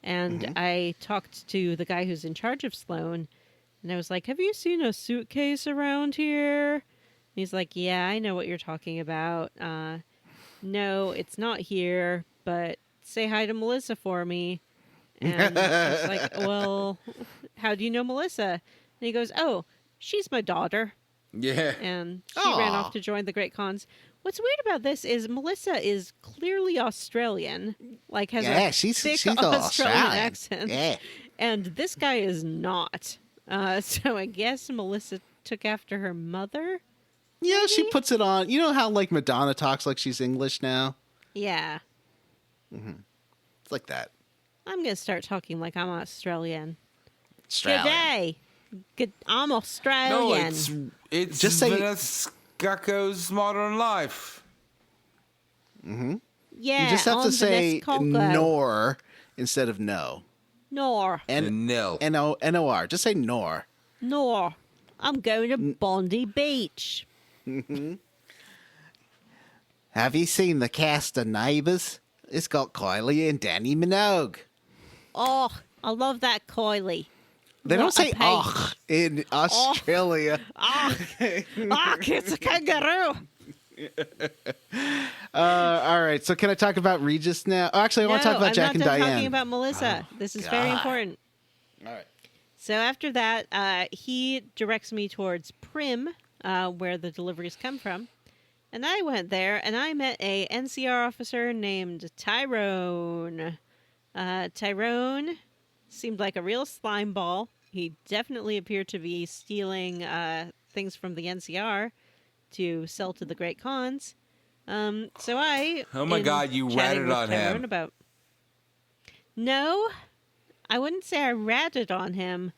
And I talked to the guy who's in charge of Sloan, and I was like, have you seen a suitcase around here? And he's like, yeah, I know what you're talking about. No, it's not here, but say hi to Melissa for me. And I was like, well, how do you know Melissa? And he goes, oh, she's my daughter. Yeah. And she ran Aw. off to join the Great Khans. What's weird about this is Melissa is clearly Australian, like has Yeah, a she's thick all Australian Australian. accent. Yeah. And this guy is not. So I guess Melissa took after her mother. Yeah, she puts it on. You know how like Madonna talks like she's English now? Yeah. It's like that. I'm going to start talking like I'm Australian. Australian. G'day. Good. I'm Australian. No, it's Just say- Vanessa Gacko's Modern Life. yeah, You just have I'm to say Vanessa Colco. nor instead of no. Nor. Nil. N-O-R. Just say nor. Nor. I'm going to Bondi Beach. Have you seen the cast of Neighbours? It's got Kylie and Danny Minogue. Oh, I love that Kylie. They don't What a say pain. "och" in Australia. Ah, it's a kangaroo. All right, so can I talk about Regis now? Oh, actually, I want to talk about Jack I'm and not done Diane. talking about Melissa. This is very God. important. All right. So after that, he directs me towards Prim, where the deliveries come from. And I went there, and I met a NCR officer named Tyrone. Tyrone seemed like a real slime ball. He definitely appeared to be stealing things from the NCR to sell to the Great Khans. So I... Oh my in God, you chatting ratted with on Tyrone him. About... No, I wouldn't say I ratted on him,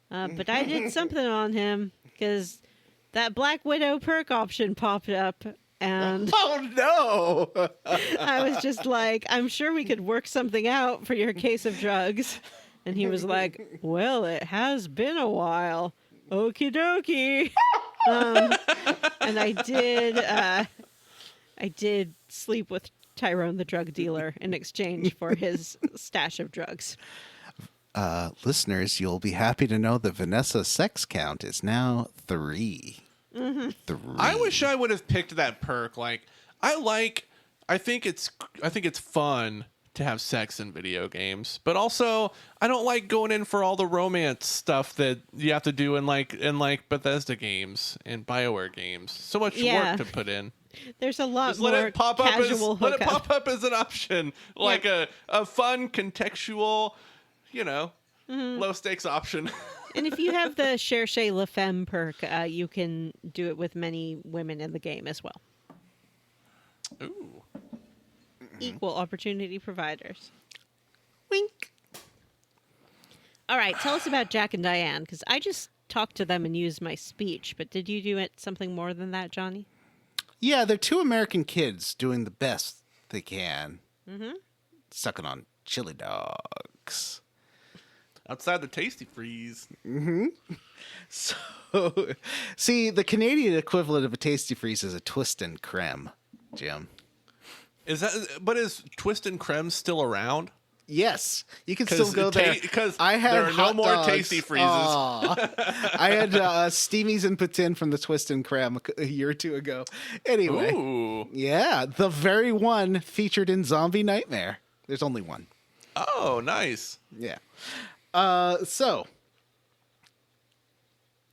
but I did something on him because that Black Widow perk option popped up, and Oh no! I was just like, I'm sure we could work something out for your case of drugs. And he was like, well, it has been a while. Okie dokie. And I did sleep with Tyrone the drug dealer in exchange for his stash of drugs. Listeners, you'll be happy to know that Vanessa's sex count is now 3. 3. I wish I would have picked that perk. I think it's fun to have sex in video games, but also I don't like going in for all the romance stuff that you have to do in like Bethesda games and BioWare games. So much Yeah. work to put in. There's a lot Just more let it pop up as casual let it hookup. pop up as an option, like a fun contextual, low stakes option. And if you have the Cherchez La Femme perk, you can do it with many women in the game as well. Ooh. Equal opportunity providers. Wink. All right, tell us about Jack and Diane, because I just talked to them and used my speech, but did you do it something more than that, Johnny? Yeah, they're 2 American kids doing the best they can. Sucking on chili dogs. Outside the Tasty Freeze. So, see, the Canadian equivalent of a Tasty Freeze is a Twist and Creme, Jim. But is Twist and Creme still around? Yes, you can still go there. Because I had there are no hot more dogs. Tasty Freezes. I had Steamies and Patin from the Twist and Creme a year or two ago. Anyway, Ooh. yeah, the very one featured in Zombie Nightmare. There's only one. Oh, nice. Yeah. So,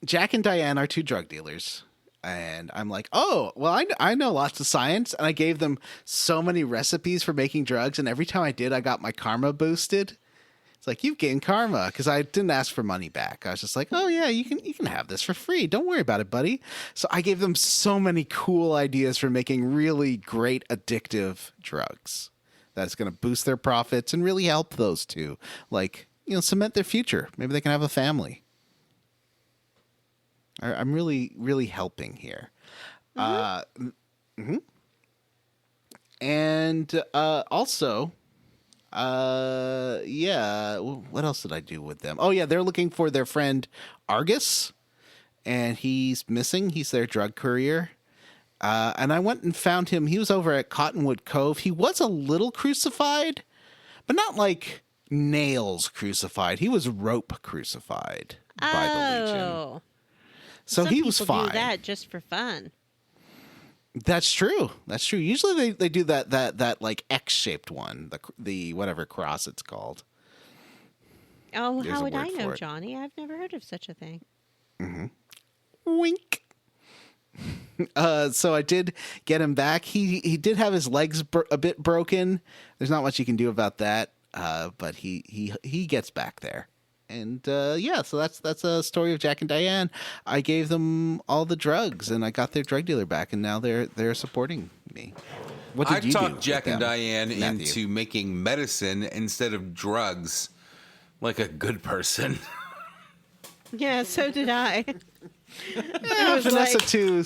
Jack and Diane are two drug dealers. And I'm like, oh, well, I know lots of science. And I gave them so many recipes for making drugs. And every time I did, I got my karma boosted. It's like, you've gained karma. Because I didn't ask for money back. I was just like, oh, yeah, you can have this for free. Don't worry about it, buddy. So I gave them so many cool ideas for making really great addictive drugs. That's going to boost their profits and really help those two. Like, cement their future. Maybe they can have a family. I'm really, really helping here. And also, yeah, what else did I do with them? Oh, yeah, they're looking for their friend Argus, and he's missing. He's their drug courier. And I went and found him. He was over at Cottonwood Cove. He was a little crucified, but not like nails crucified. He was rope crucified by the Legion. So Some he was people fine. do that just for fun. That's true. That's true. Usually they do that like X-shaped one, the whatever cross it's called. Oh, There's how a would I word know, for it. Johnny? I've never heard of such a thing. Wink. So I did get him back. He did have his legs a bit broken. There's not much you can do about that. But he gets back there. And yeah, so that's a story of Jack and Diane. I gave them all the drugs, and I got their drug dealer back, and now they're supporting me. What did I you do talked with Jack and them, Diane Matthew? into making medicine instead of drugs, like a good person. Yeah, so did I. Yeah, was Vanessa like- too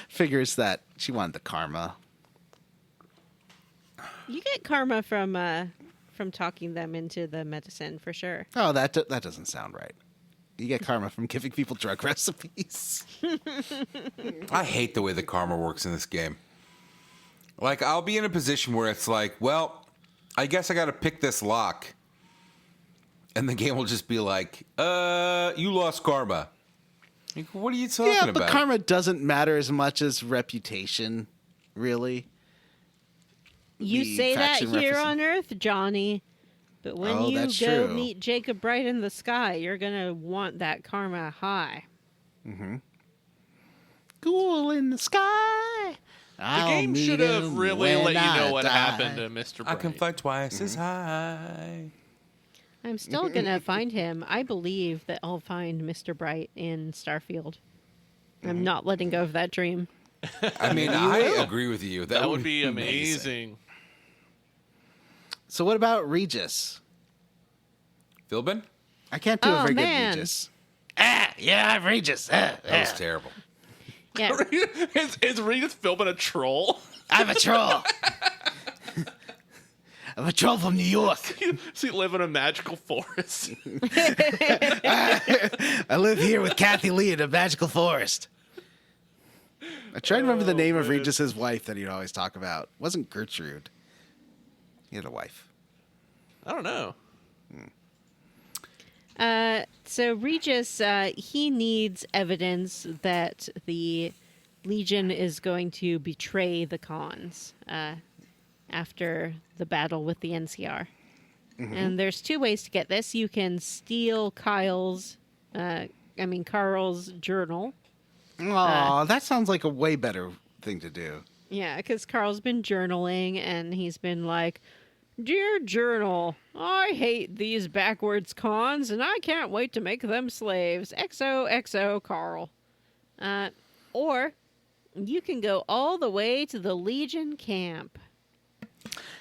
figures that she wanted the karma. You get karma from talking them into the medicine for sure. Oh, that doesn't sound right. You get karma from giving people drug recipes. I hate the way the karma works in this game. Like, I'll be in a position where it's like, well, I guess I got to pick this lock. And the game will just be like, you lost karma. Like, what are you talking Yeah, but about? karma doesn't matter as much as reputation, really. You The say that faction here represent- on Earth, Johnny. But when Oh, you that's go true. meet Jacob Bright in the sky, you're going to want that karma high. Cool in the sky. The game should have really let you know what happened to Mr. Bright. I can fly twice as high. I'm still going to find him. I believe that I'll find Mr. Bright in Starfield. I'm not letting go of that dream. I mean, I agree with you. That would be amazing. So what about Regis? Philbin? I can't do a Oh, very man. good Regis. Yeah, I'm Regis. That was terrible. Yeah. Is Regis Philbin a troll? I'm a troll. I'm a troll from New York. Does he live in a magical forest? I live here with Kathy Lee in a magical forest. I try to remember the name of Regis's wife that he'd always talk about. It wasn't Gertrude. He had a wife. I don't know. So Regis, he needs evidence that the Legion is going to betray the Kahns after the battle with the NCR. And there's two ways to get this. You can steal Carl's journal. Aw, that sounds like a way better thing to do. Yeah, because Carl's been journaling, and he's been like, "Dear Journal, I hate these backwards Kahns, and I can't wait to make them slaves. XOXO, Carl." Or you can go all the way to the Legion camp.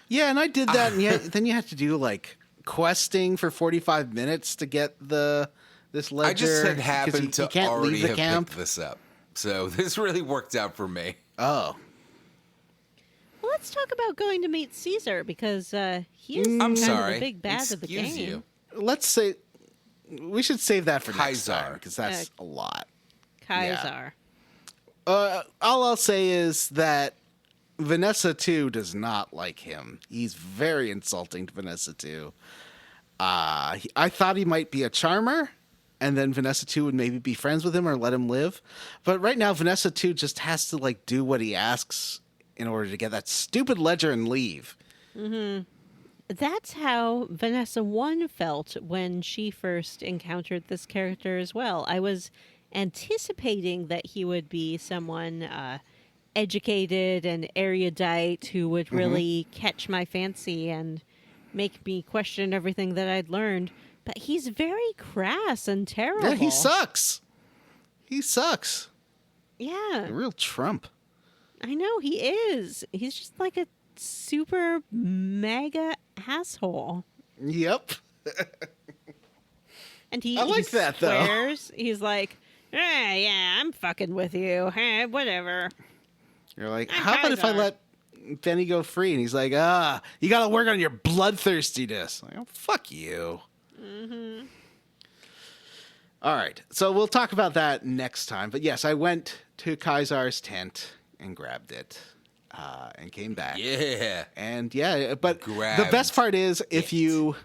Yeah, and I did that, and then you have to do like questing for 45 minutes to get this ledger. I just had 'cause happened you to can't already leave the have camp. picked this up. So this really worked out for me. Oh, Well, let's talk about going to meet Caesar, because he is I'm kind sorry. of the big bad of the Excuse game. you. let's say we should save that for next Kaiser. time because that's a lot. Kaiser. All I'll say is that Vanessa too does not like him. He's very insulting to Vanessa too. I thought he might be a charmer, and then Vanessa too would maybe be friends with him or let him live. But right now, Vanessa too just has to like do what he asks in order to get that stupid ledger and leave. Mm-hmm. That's how Vanessa 1 felt when she first encountered this character as well. I was anticipating that he would be someone educated and erudite who would really catch my fancy and make me question everything that I'd learned. But he's very crass and terrible. Yeah, he sucks. He sucks. Yeah. A real Trump. I know, he is. He's just like a super mega asshole. Yep. And he I like he that, though. swears. He's like, yeah, I'm fucking with you. Whatever. You're like, I'm how about if I Kaiser. let Benny go free? And he's like, you got to work on your bloodthirstiness. Like, oh, fuck you. Mm-hmm. All right. So we'll talk about that next time. But yes, I went to Kaiser's tent and grabbed it and came back. Yeah. And yeah, but the Grabbed best part is if it. you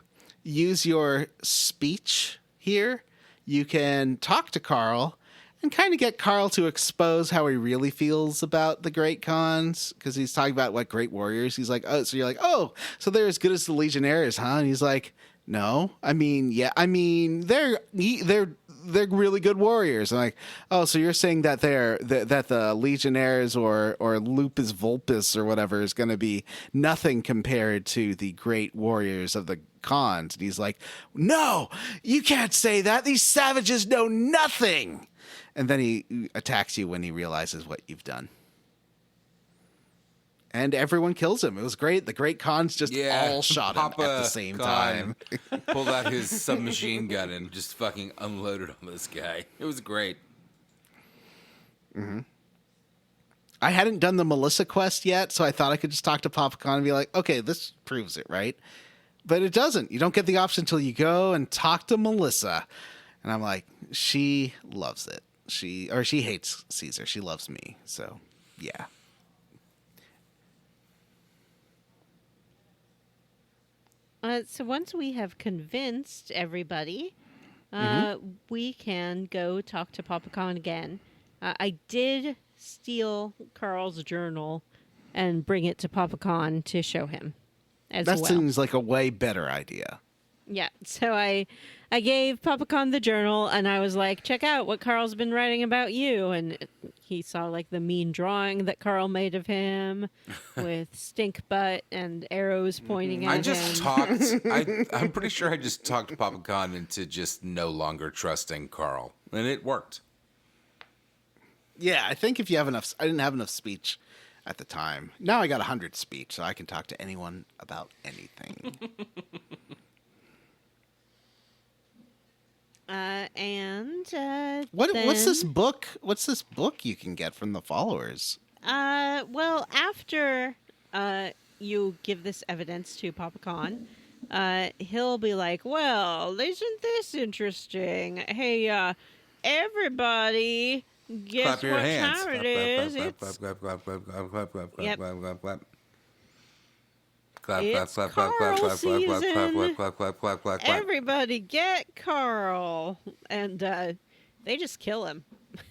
use your speech here, you can talk to Carl and kind of get Carl to expose how he really feels about the great Kahns, because he's talking about what great warriors. He's like, oh, so you're like, oh, so they're as good as the Legionnaires, huh? And he's like, no, I mean, yeah, I mean, they're really good warriors. And like, oh, so you're saying that that the Legionnaires or Lupus Vulpus or whatever is going to be nothing compared to the great warriors of the Kahns? And he's like, no, you can't say that. These savages know nothing. And then he attacks you when he realizes what you've done. And everyone kills him. It was great. The great Kahns just all shot him at the same time. Pulled out his submachine gun and just fucking unloaded on this guy. It was great. Mm-hmm. I hadn't done the Melissa quest yet, so I thought I could just talk to Papa Kahn and be like, okay, this proves it, right? But it doesn't. You don't get the option until you go and talk to Melissa. And I'm like, she loves it. She hates Caesar. She loves me. So, yeah. So once we have convinced everybody, we can go talk to Papa Kahn again. I did steal Carl's journal and bring it to Papa Kahn to show him as That well. seems like a way better idea. Yeah, so I gave Papa Kahn the journal, and I was like, check out what Carl's been writing about you. And he saw, like, the mean drawing that Carl made of him with stink butt and arrows pointing at him. I'm pretty sure I just talked Papa Kahn into just no longer trusting Carl. And it worked. Yeah, I think if you have enough... I didn't have enough speech at the time. Now I got 100 speech, so I can talk to anyone about anything. What's this book? What's this book you can get from the followers? Well, after you give this evidence to Papa Kahn, he'll be like, well, isn't this interesting? Hey, everybody, guess Clap your what hands. time it is? It's Clap, clap, clap, clap, clap, clap, clap, Yep. clap, clap, clap. Clap, It's clap, clap, clap, Carl clap, clap, clap, season. clap, clap, clap, clap, clap, clap. everybody get Carl. And they just kill him.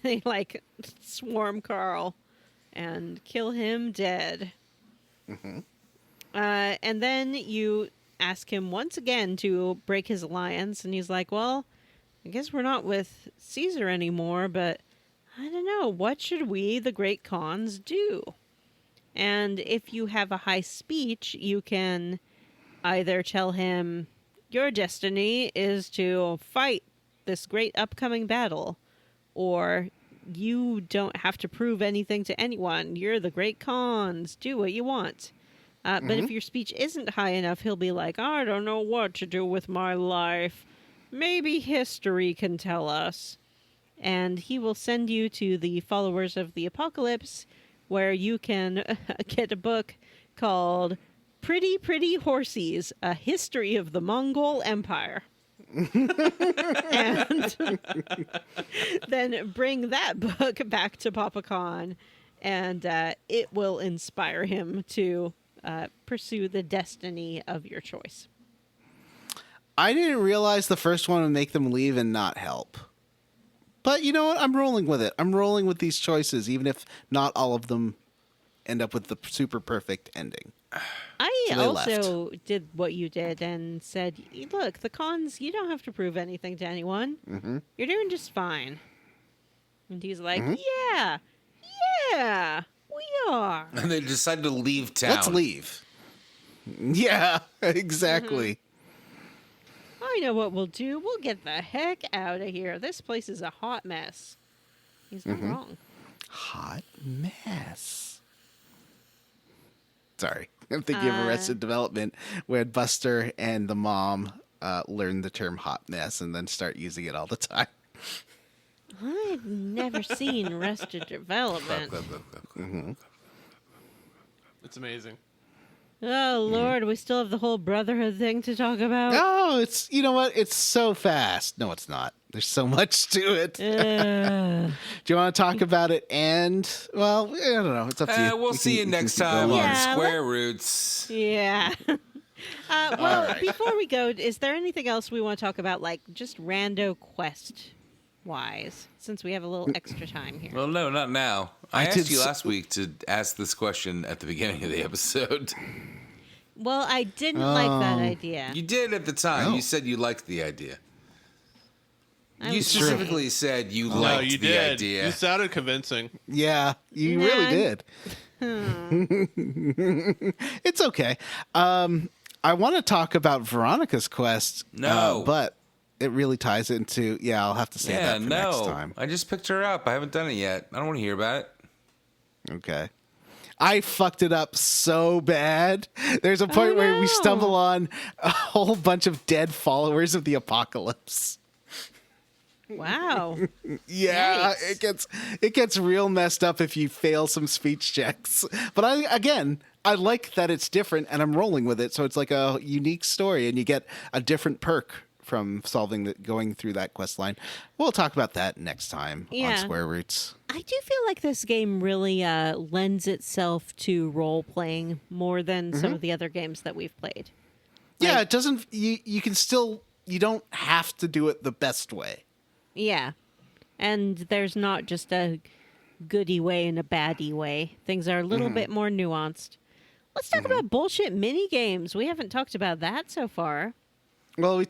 They, like, swarm Carl and kill him dead. Mm-hmm. And then you ask him once again to break his alliance, and he's like, well, I guess we're not with Caesar anymore, but I don't know. What should we, the great Kahns, do? And if you have a high speech, you can either tell him your destiny is to fight this great upcoming battle, or you don't have to prove anything to anyone. You're the great Kahns. Do what you want. But if your speech isn't high enough, he'll be like, I don't know what to do with my life. Maybe history can tell us. And he will send you to the Followers of the Apocalypse, where you can get a book called Pretty Pretty Horsies, A History of the Mongol Empire. and then bring that book back to Papa Kahn, and it will inspire him to pursue the destiny of your choice. I didn't realize the first one would make them leave and not help. But you know what? I'm rolling with it. I'm rolling with these choices, even if not all of them end up with the super perfect ending. I So they also did what you did and said, look, the Kahns, you don't have to prove anything to anyone. Mm-hmm. You're doing just fine. And he's like, yeah, we are. And they decided to leave town. Let's leave. Yeah, exactly. I know what we'll do. We'll get the heck out of here. This place is a hot mess. He's not wrong. Hot mess. Sorry. I'm thinking of Arrested Development, where Buster and the mom learn the term hot mess and then start using it all the time. I've never seen Arrested Development. It's amazing. Oh, Lord, we still have the whole Brotherhood thing to talk about. No, it's, you know what? It's so fast. No, it's not. There's so much to it. Do you want to talk about it? And, well, I don't know. It's up to you. We'll see you next time on Square Roots. Yeah. Before we go, is there anything else we want to talk about, like just rando quest-wise, since we have a little extra time here? Well, no, not now. I asked you last week to ask this question at the beginning of the episode. Well, I didn't like that idea. You did at the time. No. You said you liked the idea. I You was specifically lying. said you No, liked you the did. idea. You sounded convincing. Yeah, you Nah. really did. It's okay. I want to talk about Veronica's quest. No. But it really ties into, I'll have to say that for next time. I just picked her up. I haven't done it yet. I don't want to hear about it. Okay. I fucked it up so bad. There's a point where we stumble on a whole bunch of dead followers of the apocalypse. Wow. Yeah, Yikes. it gets real messed up if you fail some speech checks. But I like that it's different, and I'm rolling with it. So it's like a unique story, and you get a different perk from going through that quest line. We'll talk about that next time on Square Roots. I do feel like this game really lends itself to role playing more than some of the other games that we've played. Yeah, it doesn't. You can still. You don't have to do it the best way. Yeah. And there's not just a goody way and a baddie way. Things are a little bit more nuanced. Let's talk about bullshit mini games. We haven't talked about that so far. Well,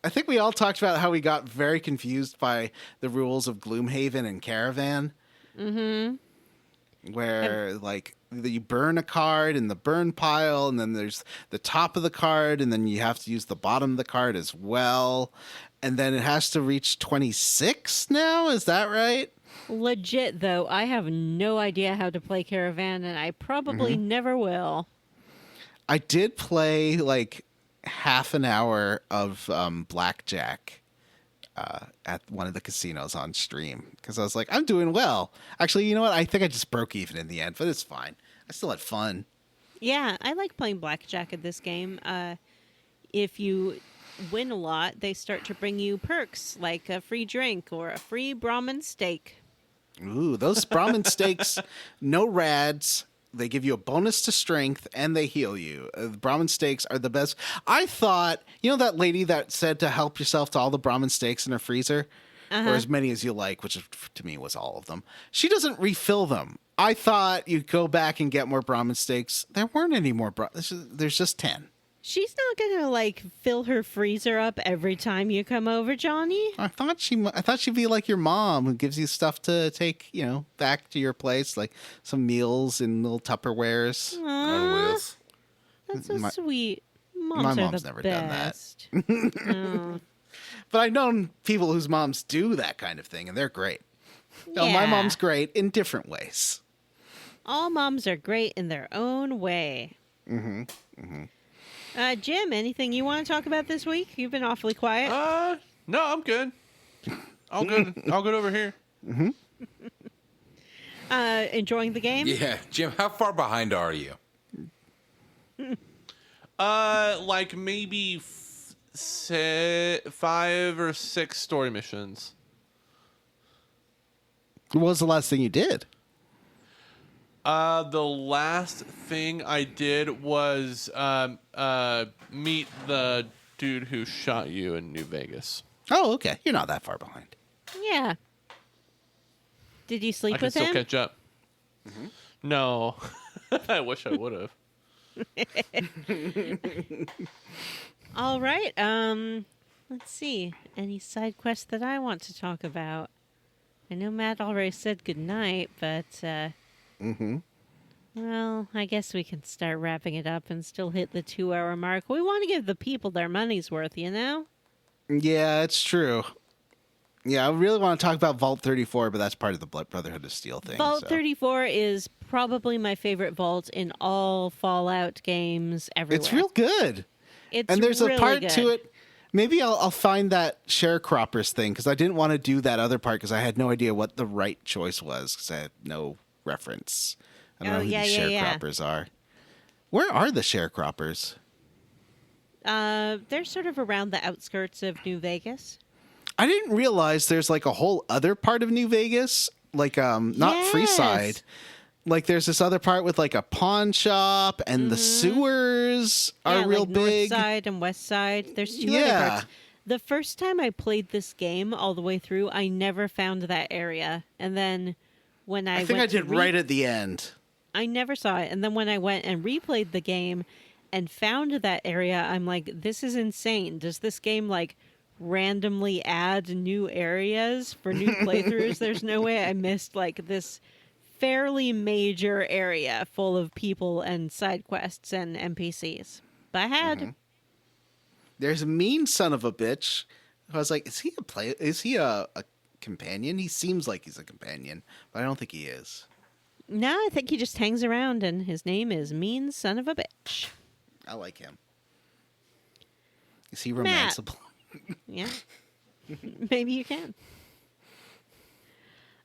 I think we all talked about how we got very confused by the rules of Gloomhaven and Caravan. Mm-hmm. Where, like, you burn a card in the burn pile, and then there's the top of the card, and then you have to use the bottom of the card as well. And then it has to reach 26 now? Is that right? Legit, though, I have no idea how to play Caravan, and I probably never will. I did play, like, half an hour of blackjack at one of the casinos on stream because I was like, I'm doing well. Actually, you know what? I think I just broke even in the end, but it's fine. I still had fun. Yeah, I like playing blackjack at this game. If you win a lot, they start to bring you perks like a free drink or a free Brahmin steak. Ooh, those Brahmin steaks, no rads. They give you a bonus to strength, and they heal you. The Brahmin steaks are the best. I thought, you know that lady that said to help yourself to all the Brahmin steaks in her freezer? Or as many as you like, which to me was all of them. She doesn't refill them. I thought you'd go back and get more Brahmin steaks. There weren't any more. There's just 10. She's not gonna like fill her freezer up every time you come over, Johnny. I thought she'd be like your mom, who gives you stuff to take, back to your place, like some meals in little Tupperwares. On wheels. That's so sweet. My Moms are mom's the never done that. best. Oh. But I've known people whose moms do that kind of thing, and they're great. No, my Yeah. mom's great in different ways. All moms are great in their own way. Jim, anything you want to talk about this week? You've been awfully quiet. No, I'm good. All good. All good over here. Enjoying the game? Yeah, Jim, how far behind are you? Like maybe 5 or 6 story missions. What was the last thing you did? The last thing I did was meet the dude who shot you in New Vegas. Oh, okay. You're not that far behind. Yeah. Did you sleep I can with still him? catch up. No. I wish I would have. All right. Let's see. Any side quests that I want to talk about? I know Matt already said goodnight, but well, I guess we can start wrapping it up and still hit the 2-hour mark. We want to give the people their money's worth, you know? Yeah, it's true. Yeah, I really want to talk about Vault 34, but that's part of the Brotherhood of Steel thing. Vault so. 34 is probably my favorite vault in all Fallout games everywhere. It's real good. It's And there's really a part good. to it. Maybe I'll find that sharecroppers thing because I didn't want to do that other part because I had no idea what the right choice was because I had no reference. I don't know who these sharecroppers are. Where are the sharecroppers? They're sort of around the outskirts of New Vegas. I didn't realize there's like a whole other part of New Vegas, like not Yes. Freeside. Like there's this other part with like a pawn shop and the sewers are real like big. North Side and West Side. There's two other Yeah. parts. The first time I played this game all the way through, I never found that area. And then when I think I went to did right at the end. I never saw it. And then when I went and replayed the game and found that area, I'm like, this is insane. Does this game like randomly add new areas for new playthroughs? There's no way I missed like this fairly major area full of people and side quests and NPCs. But I had. There's a mean son of a bitch. I was like, is he a companion? He seems like he's a companion, but I don't think he is. No, I think he just hangs around and his name is Mean Son of a Bitch. I like him. Is he romanceable? Yeah. Maybe you can.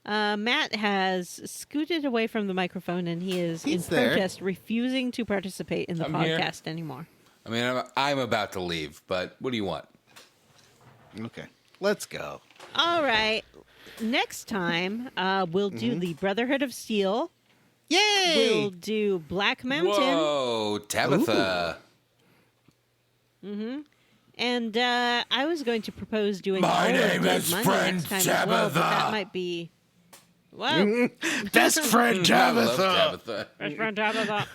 Matt has scooted away from the microphone and he is He's in there. protest, refusing to participate in the I'm here. podcast anymore. I mean, I'm about to leave, but what do you want? Okay, let's go. All right. Next time, we'll do the Brotherhood of Steel. Yay! We'll do Black Mountain. Whoa, Tabitha. And I was going to propose doing My all of name Dead is Money Friend next time as well, but that Tabitha. might be... Whoa. Best friend I love Tabitha. Tabitha. Best friend Tabitha.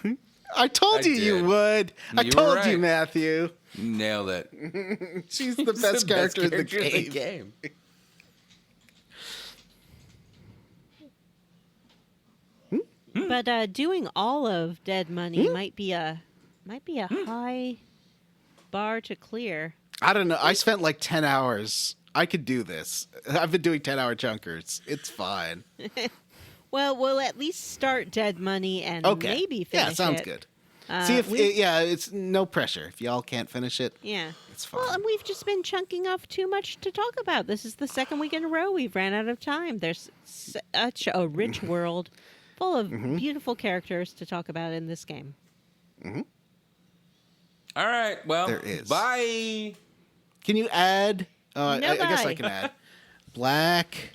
I told I you you did. would. I You were told you, right. Matthew. Nailed it. She's the best character in the game. game. But doing all of Dead Money might be a high bar to clear. I don't know. I spent like 10 hours. I could do this. I've been doing 10-hour chunkers. It's fine. Well, we'll at least start Dead Money and Okay. maybe finish it. Yeah, sounds good. See if it's no pressure. If y'all can't finish it, Yeah. it's fine. Well, and we've just been chunking off too much to talk about. This is the second week in a row we've ran out of time. There's such a rich world full of beautiful characters to talk about in this game. All right. Well, There is. Bye. Can you add? I guess bye. I can add. Black.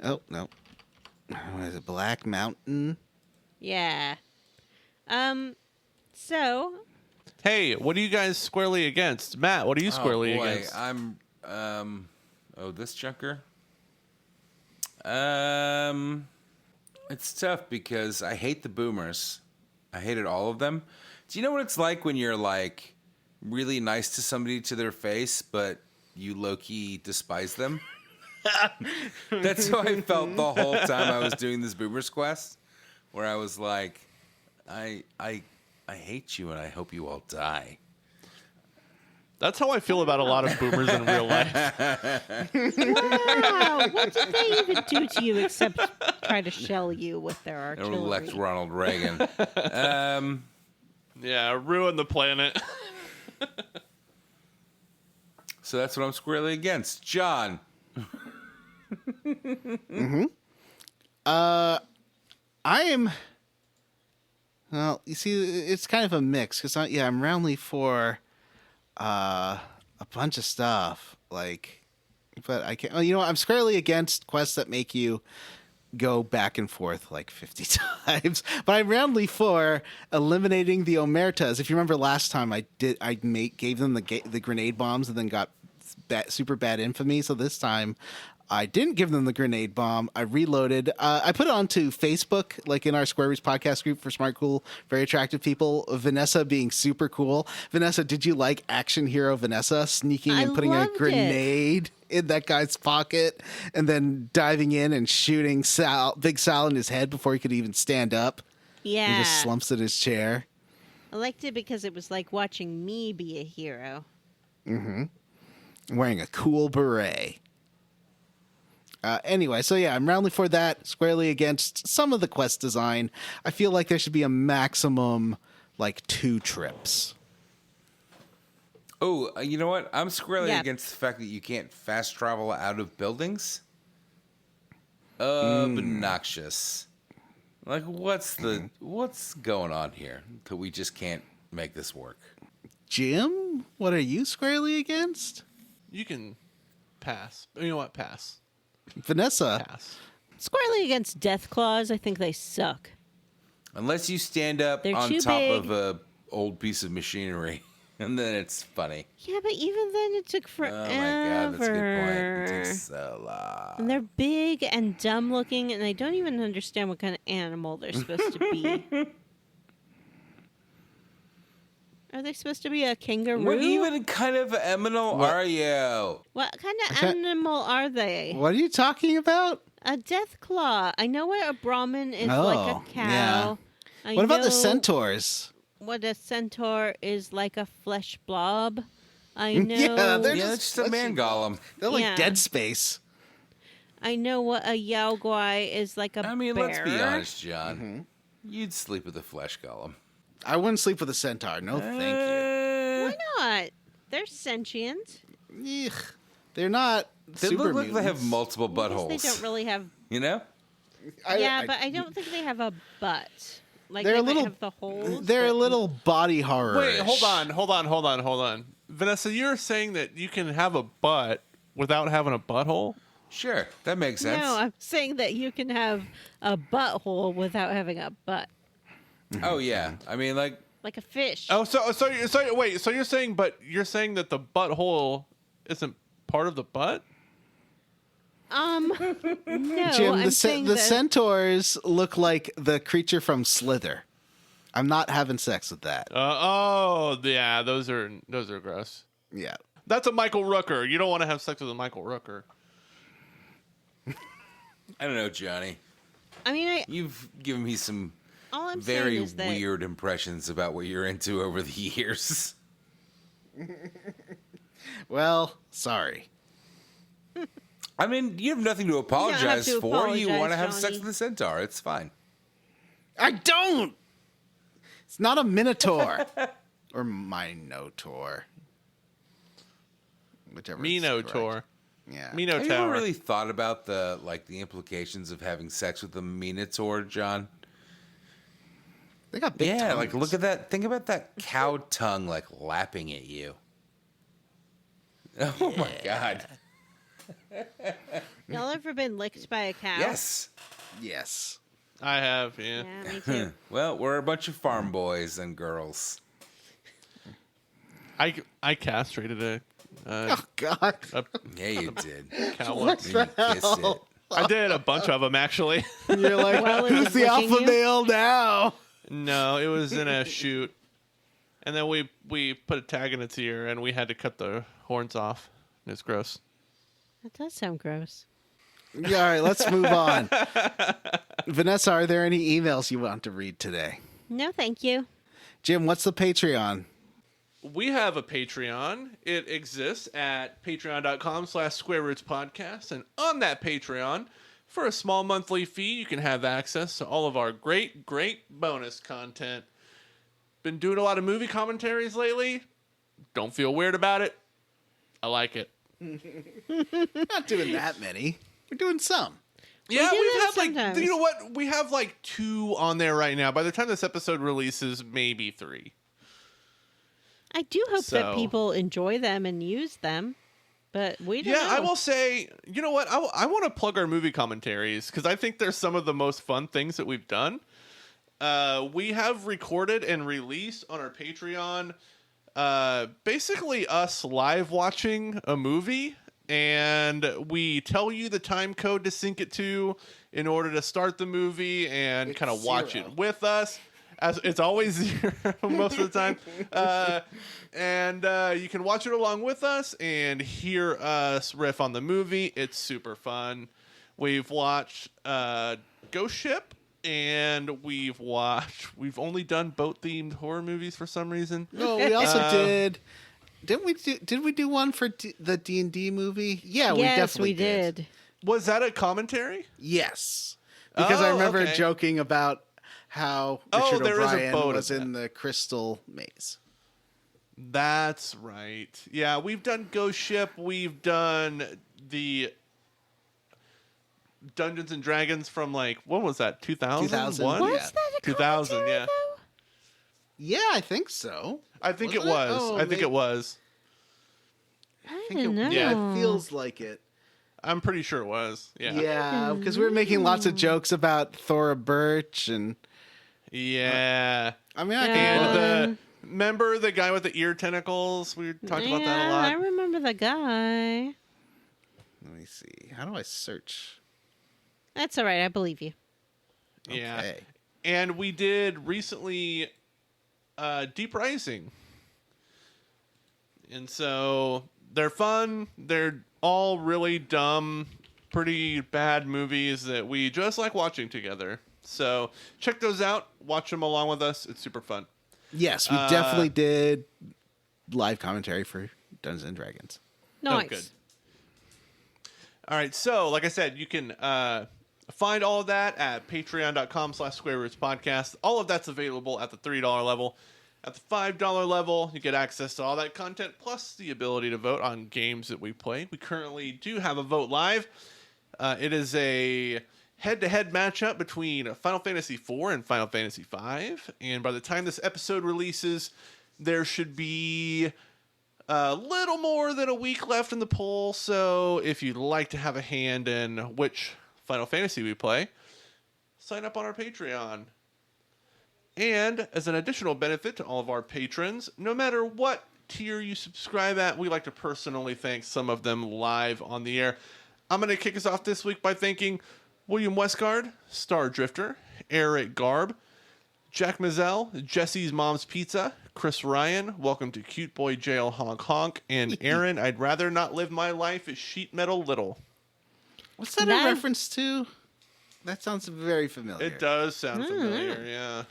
Oh no. What is it? Black Mountain. Yeah. So, Hey, what are you guys squarely against? Matt, what are you squarely oh, boy. against? I'm. This junker. It's tough because I hate the boomers. I hated all of them. Do you know what it's like when you're like really nice to somebody to their face, but you low-key despise them? That's how I felt the whole time I was doing this boomers quest, where I was like, I hate you and I hope you all die. That's how I feel about a lot of boomers in real life. wow, what did they even do to you except try to shell you with their Or artillery? elect Ronald Reagan. Yeah, ruin the planet. So that's what I'm squarely against. John. I am. Well, you see, it's kind of a mix because I'm roundly for a bunch of stuff. But I can't. Well, you know what? I'm squarely against quests that make you go back and forth like 50 times. But I'm roundly for eliminating the omertas. If you remember last time, gave them the grenade bombs and then got super bad infamy. So this time, I didn't give them the grenade bomb. I reloaded. I put it onto Facebook, like in our Square Roots podcast group for smart, cool, very attractive people. Vanessa being super cool. Vanessa, did you like Action Hero Vanessa sneaking and putting a grenade in that guy's pocket and then diving in and shooting Big Sal in his head before he could even stand up? Yeah. He just slumps in his chair. I liked it because it was like watching me be a hero. Wearing a cool beret. Anyway, so yeah, I'm roundly for that, squarely against some of the quest design. I feel like there should be a maximum, 2 trips. Oh, you know what? I'm squarely against the fact that you can't fast travel out of buildings. Obnoxious. What's going on here that we just can't make this work? Jim, what are you squarely against? You can pass. You know what? Pass. Vanessa. Pass. Squarely against death claws, I think they suck. Unless you stand up They're on too top big. of a old piece of machinery, and then it's funny. Yeah, but even then it took Oh forever. my god, that's a good point. It takes so long. And they're big and dumb looking, and I don't even understand what kind of animal they're supposed to be. Are they supposed to be a kangaroo? What even kind of animal are you? What kind of animal are they? What are you talking about? A death claw. I know what a Brahmin is like a cow. Yeah. I What about the know centaurs? What a centaur is like a flesh blob. I know. Yeah, they're Yeah, it's just a man golem. They're like Yeah. Dead Space. I know what a Yao Guai is like a I mean, bear. let's be honest, John. You'd sleep with a flesh golem. I wouldn't sleep with a centaur. No, thank Why not? They're sentient. you. Ugh. They're not They super look like they have mutants. multiple I guess buttholes. they don't really have. You know? Yeah, but I don't think they have a butt. Like They're they a might little- have the holes. They're a but- little body horror. Wait, hold on. Vanessa, you're saying that you can have a butt without having a butthole? Sure, that makes sense. No, I'm saying that you can have a butthole without having a butt, Oh yeah, I mean, like, like a fish. Oh, so wait, so you're saying that the butthole isn't part of the butt? No, Jim, I'm the saying the that centaurs look like the creature from Slither. I'm not having sex with that. Yeah, those are gross. Yeah. That's a Michael Rooker. You don't want to have sex with a Michael Rooker. I don't know, Johnny. I mean, You've given me some all I'm very saying is that weird impressions about what you're into over the years. Well, sorry. I mean, you have nothing to apologize to for. You apologize, want to have sex Johnny. with a centaur. It's fine. I don't. It's not a minotaur or minotaur. Whichever. is Minotaur. correct. Yeah. Have you ever Minotaur. really thought about the implications of having sex with a minotaur, John? They got big Yeah, tongues. look at that. Think about that cow tongue lapping at you. Oh my god. y'all ever been licked by a cow? Yes. Yes. I have, yeah. Yeah, me too. Well, we're a bunch of farm boys and girls. I castrated a Oh God. Yeah, you did. cow once. And you kissed it. I did a bunch of them actually. You're like, While it who's was the licking alpha you? male now? No, it was in a shoot, and then we put a tag in its ear, and we had to cut the horns off. It's gross. That does sound gross. Yeah, all right, let's move on. Vanessa, are there any emails you want to read today? No, thank you. Jim, what's the Patreon? We have a Patreon. It exists at patreon.com/squarerootspodcast. And on that Patreon, for a small monthly fee, you can have access to all of our great bonus content. Been doing a lot of movie commentaries lately. Don't feel weird about it. I like it. Not doing that many. We're doing some. Yeah, do we've that had sometimes. you know what? We have 2 on there right now. By the time this episode releases, maybe 3. I do hope So- that people enjoy them and use them, but we don't know. Yeah, I will say, you know what? I want to plug our movie commentaries because I think they're some of the most fun things that we've done. We have recorded and released on our Patreon basically us live watching a movie, and we tell you the time code to sync it to in order to start the movie and It's kind of watch 0. it with us. As it's always 0 most of the time. And you can watch it along with us and hear us riff on the movie. It's super fun. We've watched Ghost Ship, and we've only done boat-themed horror movies for some reason. No, we also did. Did we do one for the D&D movie? Yeah, we yes, definitely we did. Was that a commentary? Yes, because I Oh, remember okay. joking about how Oh, Richard there is a O'Brien boat was in in the crystal maze. That's right. Yeah, we've done Ghost Ship. We've done the Dungeons and Dragons from like, what was that, 2001? 2001? Was Yeah. that a 2000, commentary, yeah. though? Yeah, I think so. I think Was it it? was. Oh, I think maybe- it was. I think don't know. Yeah, it feels like it. I'm pretty sure it was. Yeah. Yeah, because we were making lots of jokes about Thora Birch, and Yeah. I mean, I Yeah. can. And remember the guy with the ear tentacles? We talked about that a I lot. remember the guy. Let me see. How do I search? That's all right. I believe you. Yeah. Okay. And we did recently Deep Rising. And so they're fun. They're all really dumb, pretty bad movies that we just like watching together. So check those out. Watch them along with us. It's super fun. Yes, we definitely did live commentary for Dungeons and Dragons. Nice. Oh, good. All right. So, like I said, you can find all of that at patreon.com/squarerootspodcast. All of that's available at the $3 level. At the $5 level, you get access to all that content, plus the ability to vote on games that we play. We currently do have a vote live. It is a head-to-head matchup between Final Fantasy IV and Final Fantasy V. And by the time this episode releases, there should be a little more than a week left in the poll. So if you'd like to have a hand in which Final Fantasy we play, sign up on our Patreon. And as an additional benefit to all of our patrons, no matter what tier you subscribe at, we like to personally thank some of them live on the air. I'm going to kick us off this week by thanking William Westgard, Star Drifter, Eric Garb, Jack Mazzell, Jesse's Mom's Pizza, Chris Ryan, welcome to Cute Boy Jail Honk Honk, and Aaron, I'd rather not live my life as Sheet Metal Little. What's that That- a reference to? That sounds very familiar. It does sound familiar, yeah.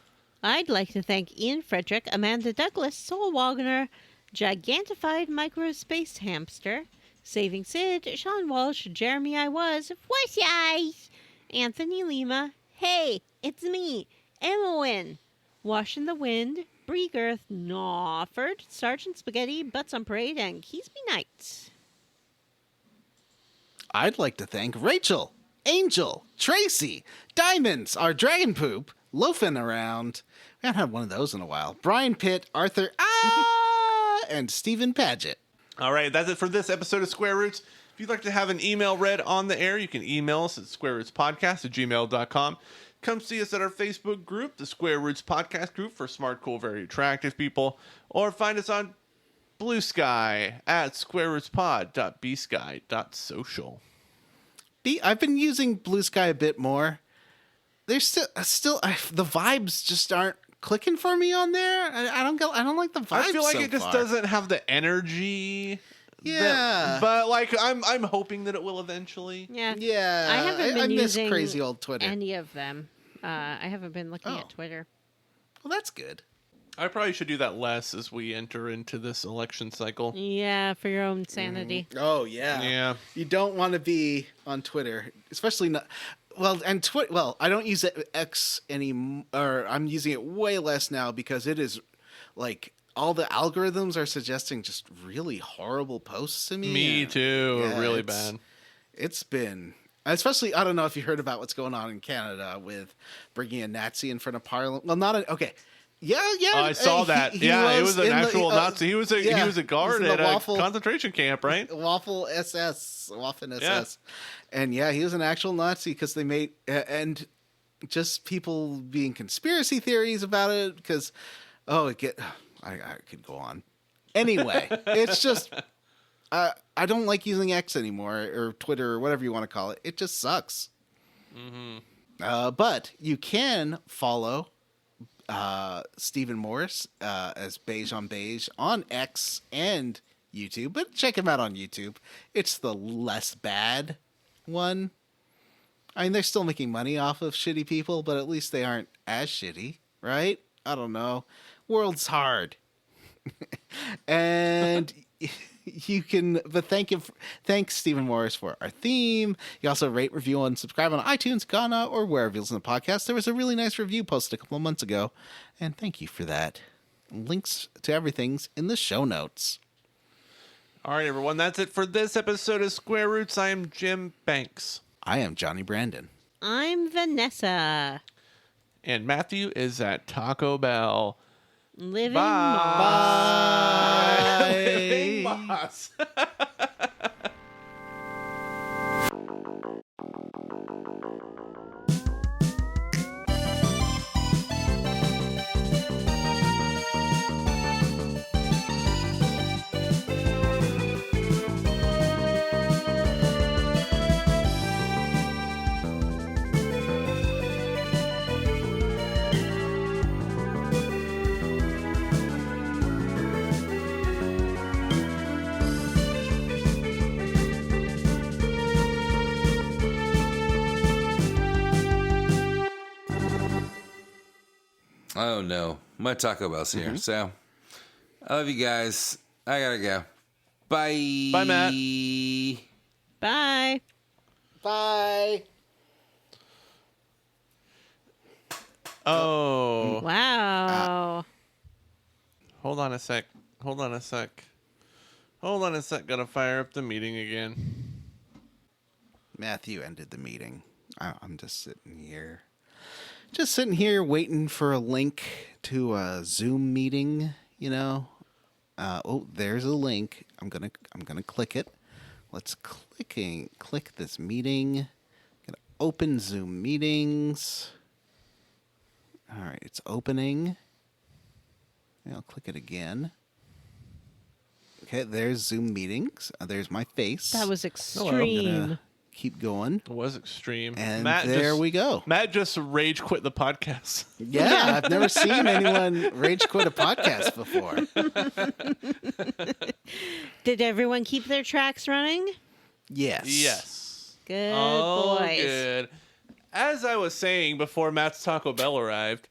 I'd like to thank Ian Frederick, Amanda Douglas, Sol Wagner, Gigantified Microspace Hamster, Saving Sid, Sean Walsh, Jeremy I Was, Voice Eyes, Anthony Lima, Hey, it's me, Emma Wash in the Wind, Bree Girth, Nawford, Sergeant Spaghetti, Butts on Parade, and Keysby Knight. I'd like to thank Rachel, Angel, Tracy, Diamonds, our dragon poop, loafing around. We haven't had one of those in a while. Brian Pitt, Arthur, and Stephen Paget. All right, that's it for this episode of Square Roots. If you'd like to have an email read on the air, you can email us at squarerootspodcast@gmail.com. Come see us at our Facebook group, the Square Roots Podcast Group for smart, cool, very attractive people. Or find us on Blue Sky at squarerootspod.bsky.social. I've been using Blue Sky a bit more. There's still the vibes just aren't clicking for me on there. I don't like the vibes. I feel like so it just far. doesn't have the energy. Yeah. But like I'm hoping that it will eventually. Yeah. Yeah, I haven't been I miss using crazy old Twitter. any of them. I haven't been looking Oh. at Twitter. Well, that's good. I probably should do that less as we enter into this election cycle. Yeah, for your own sanity. Oh yeah. Yeah. You don't want to be on Twitter, especially not. Well, and Twitter. Well, I don't use X anymore. Or I'm using it way less now because it is like all the algorithms are suggesting just really horrible posts to me. Me and- too. yeah, Really it's- bad. It's been. Especially, I don't know if you heard about what's going on in Canada with bringing a Nazi in front of Parliament. Well, not a. Okay. Yeah. I saw that. He it was an in actual Nazi. He was a guard in the at Waffle- a concentration camp, right? Waffen SS. Yeah. And yeah, he was an actual Nazi because they made and just people being conspiracy theories about it because I could go on. Anyway, it's just I don't like using X anymore or Twitter or whatever you want to call it. It just sucks. Mm-hmm. But you can follow Stephen Morris as Beige on Beige on X and YouTube, but check him out on YouTube. It's the less bad one. I mean, they're still making money off of shitty people, but at least they aren't as shitty, right? I don't know. World's hard. And you can, but thanks Stephen Morris for our theme. You also rate, review, and subscribe on iTunes, Ghana, or wherever you listen to podcasts. There was a really nice review posted a couple of months ago, and thank you for that. Links to everything's in the show notes. All right, everyone. That's it for this episode of Square Roots. I am Jim Banks. I am Johnny Brandon. I'm Vanessa. And Matthew is at Taco Bell. Living Bye. Boss. Oh no, my Taco Bell's here. So I love you guys. I gotta go. Bye. Bye, Matt. Bye. Bye. Oh. Wow. Hold on a sec. Gotta fire up the meeting again. Matthew ended the meeting. I'm just sitting here. Waiting for a link to a Zoom meeting, you know. There's a link. I'm gonna click it. Let's click this meeting. Gonna open Zoom meetings. All right, it's opening. I'll click it again. Okay, there's Zoom meetings. There's my face. That was I'm extreme. gonna keep going. It was extreme. And there we go. Matt just rage quit the podcast. Yeah, I've never seen anyone rage quit a podcast before. Did everyone keep their tracks running? Yes. Yes. Good Oh, boys. good. As I was saying before Matt's Taco Bell arrived,